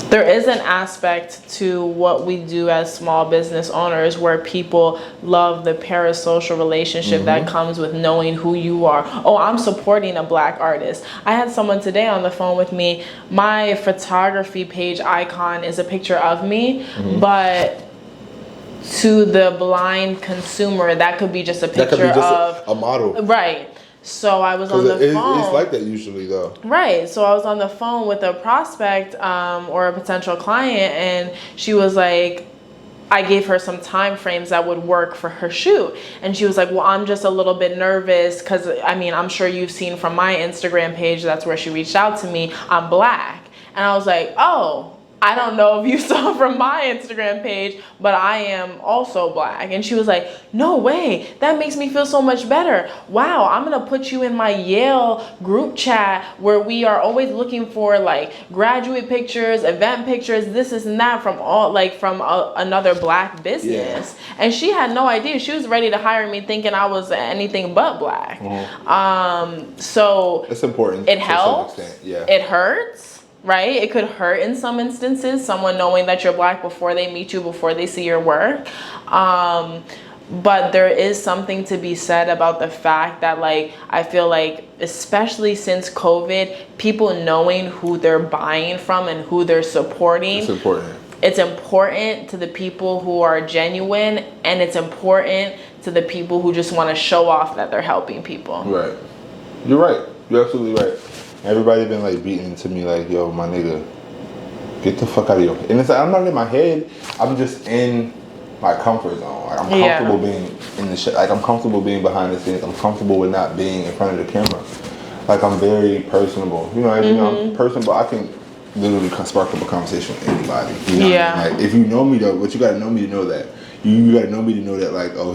there is an aspect to what we do as small business owners where people love the parasocial relationship that comes with knowing who you are. Oh, I'm supporting a black artist. I had someone today on the phone with me. My photography page icon is a picture of me, but to the blind consumer, that could be just a picture of a model. Right. So I was on the phone. It's like that usually, though. Right. So I was on the phone with a prospect or a potential client, and she was like, I gave her some time frames that would work for her shoot. And she was like, well, I'm just a little bit nervous because, I mean, I'm sure you've seen from my Instagram page, that's where she reached out to me, I'm black. And I was like, oh, I don't know if you saw from my Instagram page, but I am also black. And she was like, no way, that makes me feel so much better. Wow, I'm gonna put you in my Yale group chat where we are always looking for like graduate pictures, event pictures, this and that from another black business. Yeah. And she had no idea. She was ready to hire me thinking I was anything but black. So it's important. It helps. Yeah. It hurts. Right? It could hurt in some instances, someone knowing that you're black before they meet you, before they see your work. But there is something to be said about the fact that, like, I feel like, especially since COVID, people knowing who they're buying from and who they're supporting. It's important. It's important to the people who are genuine, and it's important to the people who just want to show off that they're helping people. Right. You're right. You're absolutely right. Everybody been like beating into me like, yo, my nigga, get the fuck out of here. And it's like, I'm not in my head. I'm just in my comfort zone. Like, I'm comfortable being in the shit. Like, I'm comfortable being behind the scenes. I'm comfortable with not being in front of the camera. Like, I'm very personable. You know, I'm personable. I can literally spark up a conversation with anybody. You know what I mean? Like, if you know me though, but you gotta know me to know that. You gotta know me to know that, like, oh,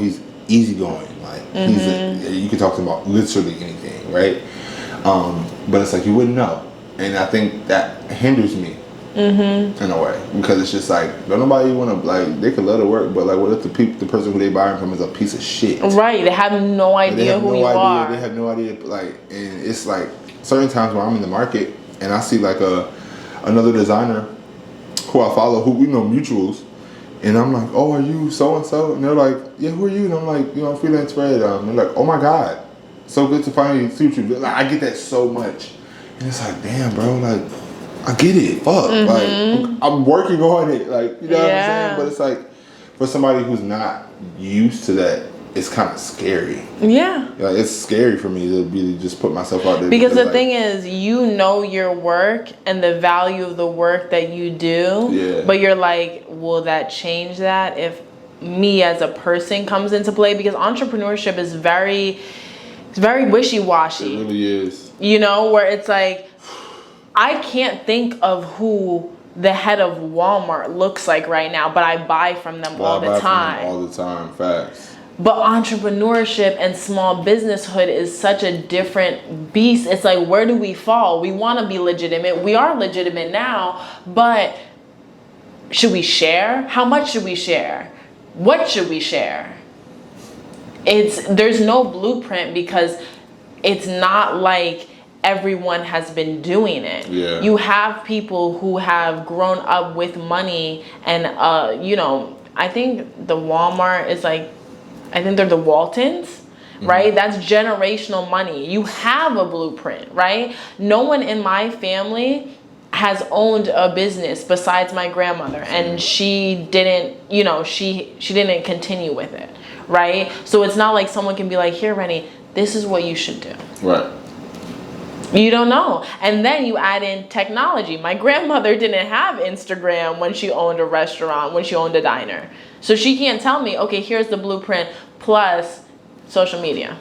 easygoing. Like you can talk to him about literally anything, right? But it's like you wouldn't know, and I think that hinders me in a way, because it's just like, don't nobody want to, like, they could let it work, but like, what if the person who they buying from is a piece of shit? Right, they have no idea who you are. They have no idea, like, and it's like certain times when I'm in the market and I see like another designer who I follow, who we know mutuals, and I'm like, oh, are you so and so? And they're like, yeah, who are you? And I'm like, you know, freelance Fred. They're like, oh my god, so good to finally see you. Like, I get that so much, and it's like, damn, bro, like, I get it. Fuck, like, I'm working on it, like, you know what I'm saying? But it's like, for somebody who's not used to that, it's kind of scary. Yeah. Like, it's scary for me to really just put myself out there. Because the thing is, you know your work and the value of the work that you do. Yeah. But you're like, will that change that if me as a person comes into play? Because entrepreneurship is very wishy-washy. It really is. You know, where it's like, I can't think of who the head of Walmart looks like right now, but I buy from them all the time. All the time, facts. But entrepreneurship and small businesshood is such a different beast. It's like, where do we fall? We want to be legitimate. We are legitimate now, but should we share? How much should we share? What should we share? There's no blueprint, because it's not like everyone has been doing it. Yeah. You have people who have grown up with money, and you know, I think the Walmart is like, I think they're the Waltons, right? That's generational money. You have a blueprint, right? No one in my family has owned a business besides my grandmother, and she didn't, you know, she didn't continue with it, right? So it's not like someone can be like, here, Rennie, this is what you should do. Right. You don't know. And then you add in technology. My grandmother didn't have Instagram when she owned a restaurant, when she owned a diner. So she can't tell me, okay, here's the blueprint plus social media.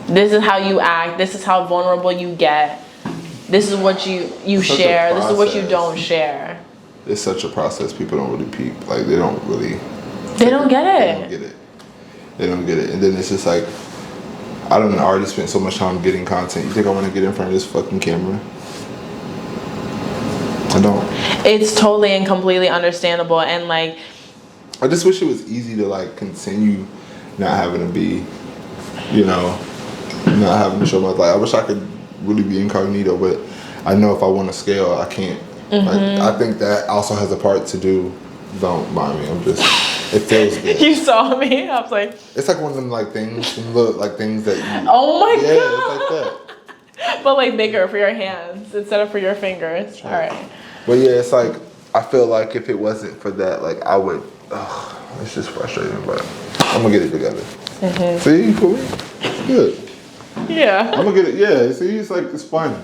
This is how you act. This is how vulnerable you get. This is what you share. This is what you don't share. It's such a process. People don't really peep. Like, they don't get it. They don't get it. And then it's just like, I don't already spent so much time getting content. You think I want to get in front of this fucking camera? I don't. It's totally and completely understandable. And like, I just wish it was easy to like continue not having to be, you know, not having to show my, like, I wish I could really be incognito, but I know if I want to scale, I can't. Like, I think that also has a part to do. Don't mind me. It feels good. You saw me. I was like, it's like one of them like things, like things that you. Oh my god. Yeah, it's like that. But like bigger for your hands instead of for your fingers. All right. But yeah, it's like, I feel like if it wasn't for that, like, I would. It's just frustrating, but I'm gonna get it together. See, for me, it's good. Yeah. I'm gonna get it. Yeah. See, it's like, it's fun.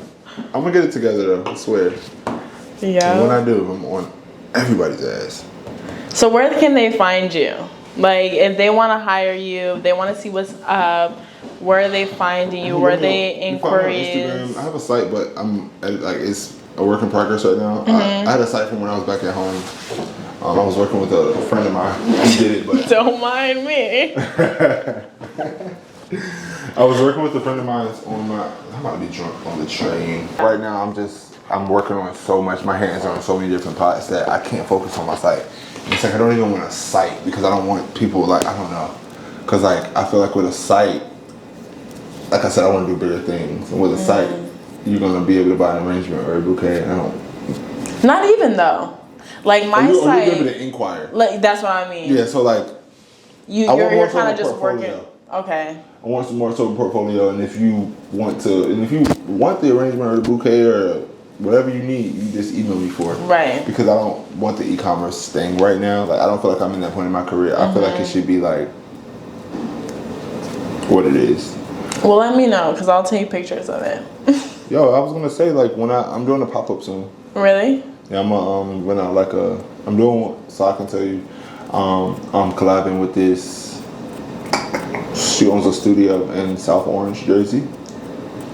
I'm gonna get it together though. I swear. Yeah. And when I do, I'm on everybody's ass. So where can they find you? Like, if they want to hire you, if they want to see what's up, where are they finding you? Where are they inquiries? Instagram. I have a site, but it's a work in progress right now. I had a site from when I was back at home. I was working with a friend of mine. He did it, but don't mind me. I was working with a friend of mine I might be drunk on the train. Right now, I'm working on so much. My hands are on so many different pots that I can't focus on my site. It's like, I don't even want a site, because I don't want people, like, I don't know. Because, like, I feel like with a site, like I said, I want to do bigger things. And with a site, you're going to be able to buy an arrangement or a bouquet. Not even, though. Like, my site. You're able to inquire. Like, that's what I mean. Yeah, so, like, you're kind of just working. Okay. I want some more sort of portfolio, and if you want the arrangement or the bouquet or whatever you need, you just email me for it. Right. Because I don't want the e-commerce thing right now. Like, I don't feel like I'm in that point in my career. I feel like it should be like what it is. Well, let me know, because I'll take pictures of it. Yo, I was gonna say, like, when I'm doing a pop-up soon. Really? Yeah, I'm doing, so I can tell you, I'm collabing with this. She owns a studio in South Orange, Jersey.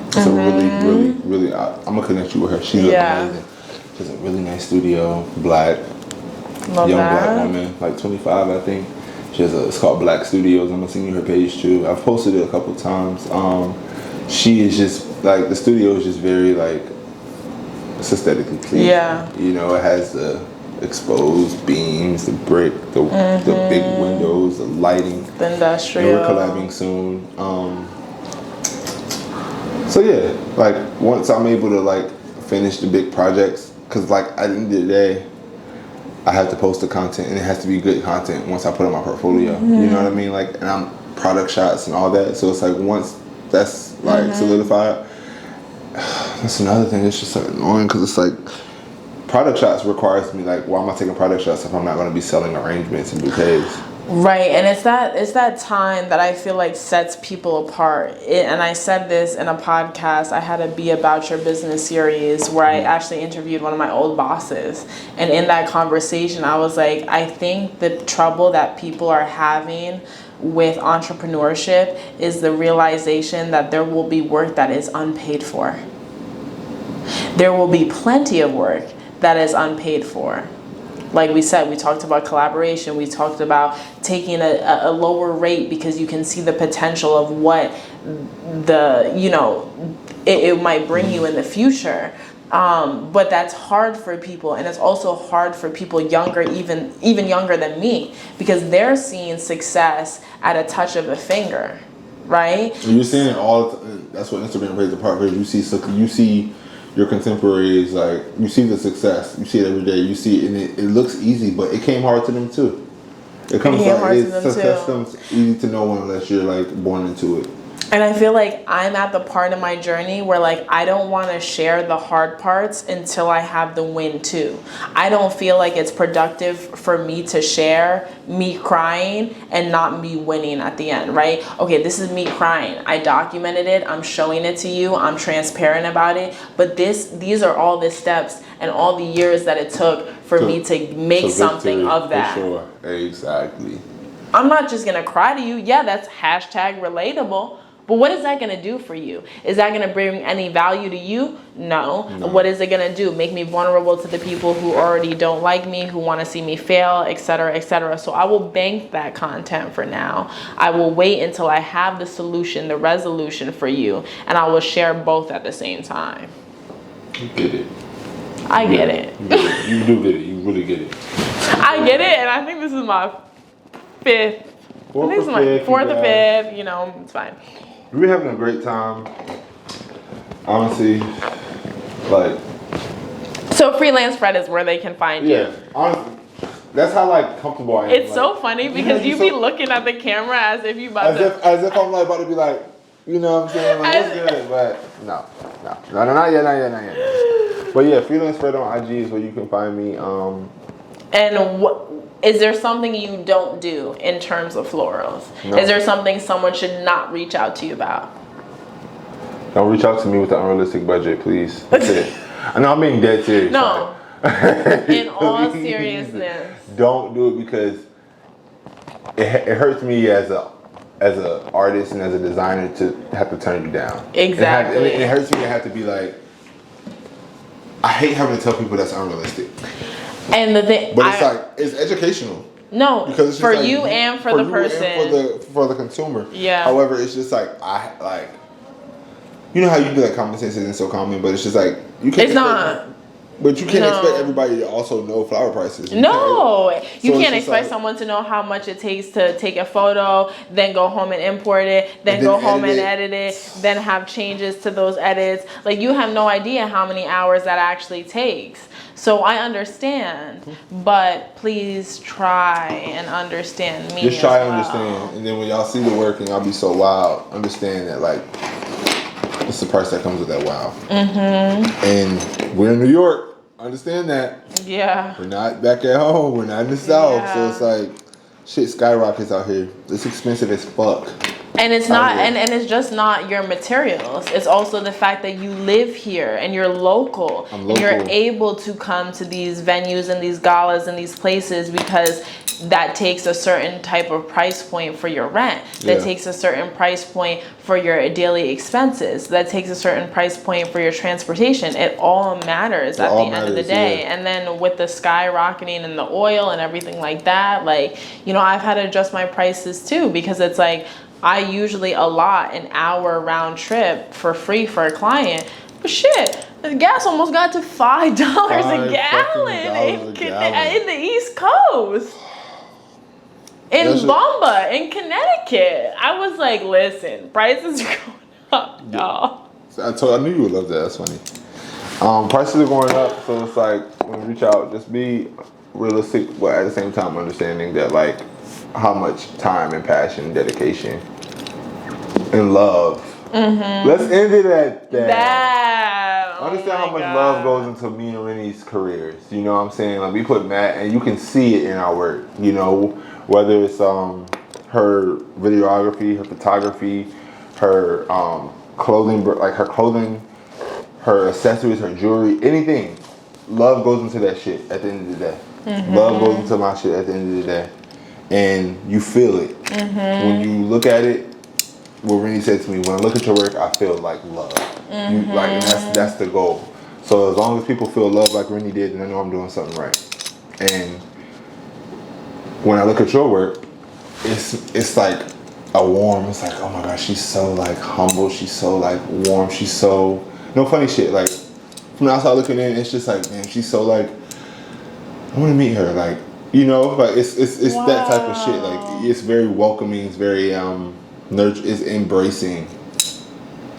It's a really, I'm gonna connect you with her. She's amazing. She has a really nice studio, black, young black woman, like 25, I think. It's called Black Studios. I'm gonna send you her page too. I've posted it a couple times. She is just like, the studio is just very like, it's aesthetically pleasing. Yeah. You know, it has the exposed beams, the brick, the big windows, the lighting. The industrial. And we're collabing soon. So yeah, like once I'm able to like finish the big projects, cause like at the end of the day, I have to post the content, and it has to be good content once I put it on my portfolio. You know what I mean? Like, and I'm product shots and all that. So it's like once that's like solidified, that's another thing. It's just like annoying because it's like product shots requires me, like, why am I taking product shots if I'm not going to be selling arrangements and bouquets? Right, and it's that time that I feel like sets people apart. And I said this in a podcast. I had a Be About Your Business series where I actually interviewed one of my old bosses. And in that conversation, I was like, I think the trouble that people are having with entrepreneurship is the realization that there will be work that is unpaid for. There will be plenty of work that is unpaid for. Like we said, we talked about collaboration. We talked about taking a lower rate because you can see the potential of what it might bring you in the future. But that's hard for people, and it's also hard for people younger, even younger than me, because they're seeing success at a touch of a finger, right? And you're seeing it all. That's what Instagram plays a part. You see your contemporaries, like, you see the success, you see it every day, you see it, and it looks easy, but it came hard to them too. Success comes easy to no one unless you're like born into it. And I feel like I'm at the part of my journey where like I don't want to share the hard parts until I have the win too. I don't feel like it's productive for me to share me crying and not me winning at the end, right? Okay, this is me crying. I documented it. I'm showing it to you. I'm transparent about it. But these are all the steps and all the years that it took for me to make something of that. For sure. Exactly. I'm not just going to cry to you. Yeah, that's hashtag relatable. But what is that going to do for you? Is that going to bring any value to you? No. What is it going to do? Make me vulnerable to the people who already don't like me, who want to see me fail, et cetera, et cetera. So I will bank that content for now. I will wait until I have the solution, the resolution for you, and I will share both at the same time. You get it. I get it. You do get it. You really get it. I get it, and I think this is my fifth. I think this is my fourth or fifth. You know, it's fine. We're having a great time. Honestly, like. So Freelance Fred is where they can find you. Yeah, honestly, that's how like comfortable I am. It's like, so funny because you be looking at the camera as if you about as if I'm like about to be like, you know what I'm saying, like what's good, but no, not yet. But yeah, Freelance Fred on IG is where you can find me. And what? Is there something you don't do in terms of florals? No. Is there something someone should not reach out to you about? Don't reach out to me with an unrealistic budget, please. That's it. I know I'm being dead serious. No. In all seriousness. Don't do it because it hurts me as a artist and as a designer to have to turn you down. Exactly. It hurts me to have to be like, I hate having to tell people that's unrealistic. And the thing, but it's educational. No, because it's for like, you and for the person, and for the consumer. Yeah. However, it's just like you know how you do that common sense isn't so common, but it's just like you can't. It's not. But you can't expect everybody to also know flower prices. You can't expect someone to know how much it takes to take a photo, then go home and import it, then go home and edit it, then have changes to those edits. Like, you have no idea how many hours that actually takes. So I understand, but please try and understand me. Just try and understand, and then when y'all see the work and y'all be so wild, understand that like it's the price that comes with that wow. And we're in New York. Understand that. Yeah. We're not back at home. We're not in the South. Yeah. So it's like shit skyrockets out here. It's expensive as fuck. And it's not, and it's just not your materials. It's also the fact that you live here and you're local. And you're able to come to these venues and these galas and these places because that takes a certain type of price point for your rent. That takes a certain price point for your daily expenses. That takes a certain price point for your transportation. It all matters at the end of the day. And then with the skyrocketing and the oil and everything like that, like, you know, I've had to adjust my prices too, because it's like, I usually allot an hour round trip for free for a client. But shit, the gas almost got to $5 a gallon in the East Coast. In Bumba, in Connecticut. I was like, listen, prices are going up, y'all. I knew you would love that. That's funny. Prices are going up, so it's like, when you reach out, just be realistic, but at the same time understanding that, like, how much time and passion, dedication, and love. Let's end it at that. Understand how much love goes into me and Rennie's careers. You know what I'm saying? Like, we put Matt, and you can see it in our work. You know, whether it's her videography, her photography, her clothing, like her clothing, her accessories, her jewelry, anything. Love goes into that shit at the end of the day. Love goes into my shit at the end of the day. And you feel it. When you look at it, what Rennie said to me, when I look at your work, I feel like love. You, like, and that's the goal. So as long as people feel love like Rennie did, then I know I'm doing something right. And when I look at your work, it's like a warm, it's like, oh my gosh, she's so like humble, she's so like warm, she's so, no funny shit, like from the outside looking in, it's just like, man, she's so like, I want to meet her, like, you know, like it's that type of shit. Like, it's very welcoming. It's very nurture. It's embracing.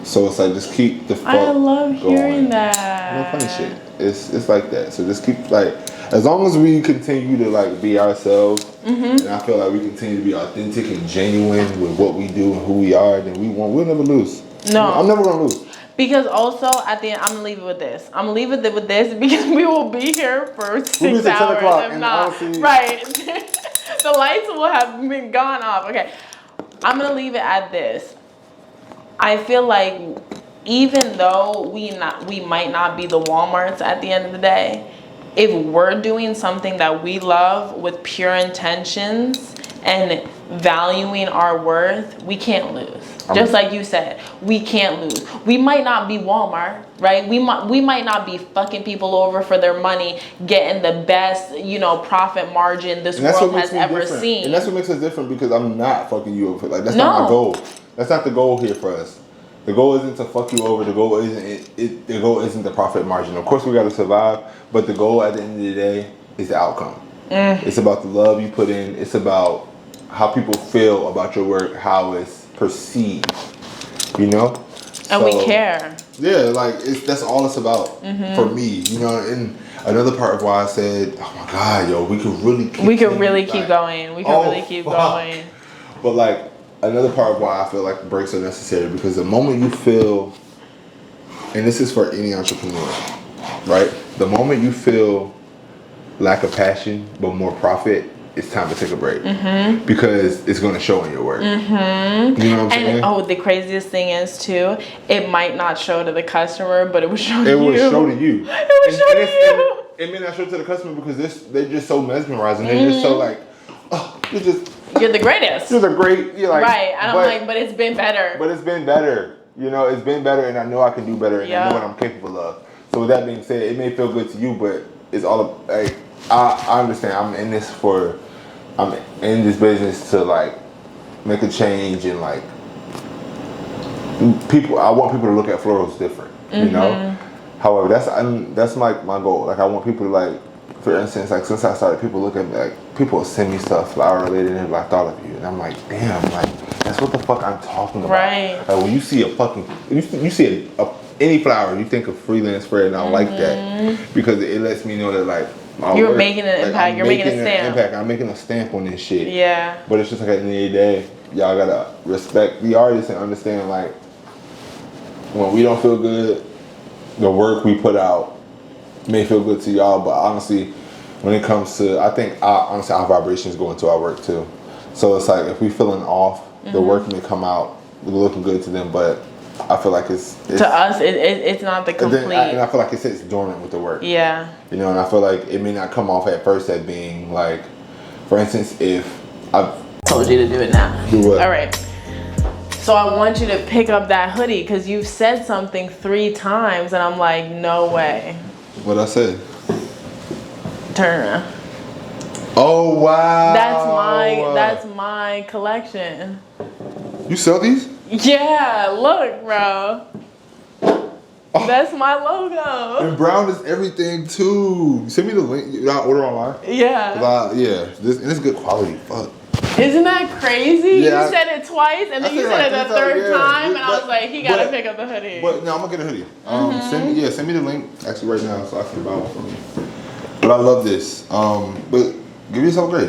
So it's like, just keep the fuck going. I love hearing that. No funny shit. It's like that. So just keep, like, as long as we continue to like be ourselves, and I feel like we continue to be authentic and genuine with what we do and who we are, then we'll never lose. No, I'm never gonna lose. Because also at the end, I'm gonna leave it with this. I'm gonna leave it with this because we will be here for 6 hours, if not. Right. The lights will have been gone off. Okay. I'm gonna leave it at this. I feel like even though we might not be the Walmarts at the end of the day, if we're doing something that we love with pure intentions and valuing our worth, we can't lose. Just like you said, we can't lose. We might not be Walmart, right? We might not be fucking people over for their money, getting the best, you know, profit margin this world has ever seen. And that's what makes us different, because I'm not fucking you over. Like, that's not my goal. That's not the goal here for us. The goal isn't to fuck you over. The goal isn't the profit margin. Of course, we got to survive, but the goal at the end of the day is the outcome. It's about the love you put in. It's about how people feel about your work, how it's perceived, you know? And we care. Yeah, like, that's all it's about for me, you know? And another part of why I said, oh my God, yo, we could really keep going. We could really keep going. But like, another part of why I feel like breaks are necessary, because the moment you feel, and this is for any entrepreneur, right? The moment you feel lack of passion but more profit, it's time to take a break, because it's going to show in your work. You know what I'm saying? And the craziest thing is too, it might not show to the customer, but it would show to you. It would show to you. It would show to you. It may not show to the customer because they're just so mesmerizing. They're just so like, oh, you're the greatest. You're the great. You're like, right. And I'm like, but it's been better. But it's been better. You know, it's been better, and I know I can do better, and I know what I'm capable of. So with that being said, it may feel good to you, but it's all like, I understand. I'm in this business to like make a change, and like I want people to look at florals different, you know. However, that's like my goal. Like, I want people to, like, for instance, like, since I started, people look at me, like, people will send me stuff flower related, and I thought of you, and I'm like, damn, like, that's what the fuck I'm talking about. Right. Like, when you see you see any flower, you think of Freelance Spread, and I like that, because it lets me know that, like, you're making an impact. You're making a stamp. I'm making a stamp on this shit. Yeah. But it's just like, at the end of the day, y'all gotta respect the artists and understand, like, when we don't feel good, the work we put out may feel good to y'all, but honestly, when it comes to, I think honestly our vibrations go into our work too. So it's like, if we feeling off, the work may come out looking good to them, but I feel like it's to us it's not the complete. And I feel like it sits dormant with the work. Yeah. You know, and I feel like it may not come off at first as being like, for instance, if I've told you to do it now. Do what? All right. So I want you to pick up that hoodie because you've said something 3 times, and I'm like, no way. What I said? Turn around. Oh wow. That's my collection. You sell these? Yeah, look, bro. Oh. That's my logo. And brown is everything too. Send me the link. You gotta order online. Yeah. This is good quality. Fuck. Isn't that crazy? Yeah, you said it twice, and then you said it the third time, and I was like, he gotta pick up the hoodie. But no, I'm gonna get a hoodie. Send me the link actually right now so I can buy one for me. But I love this. But give yourself a grade.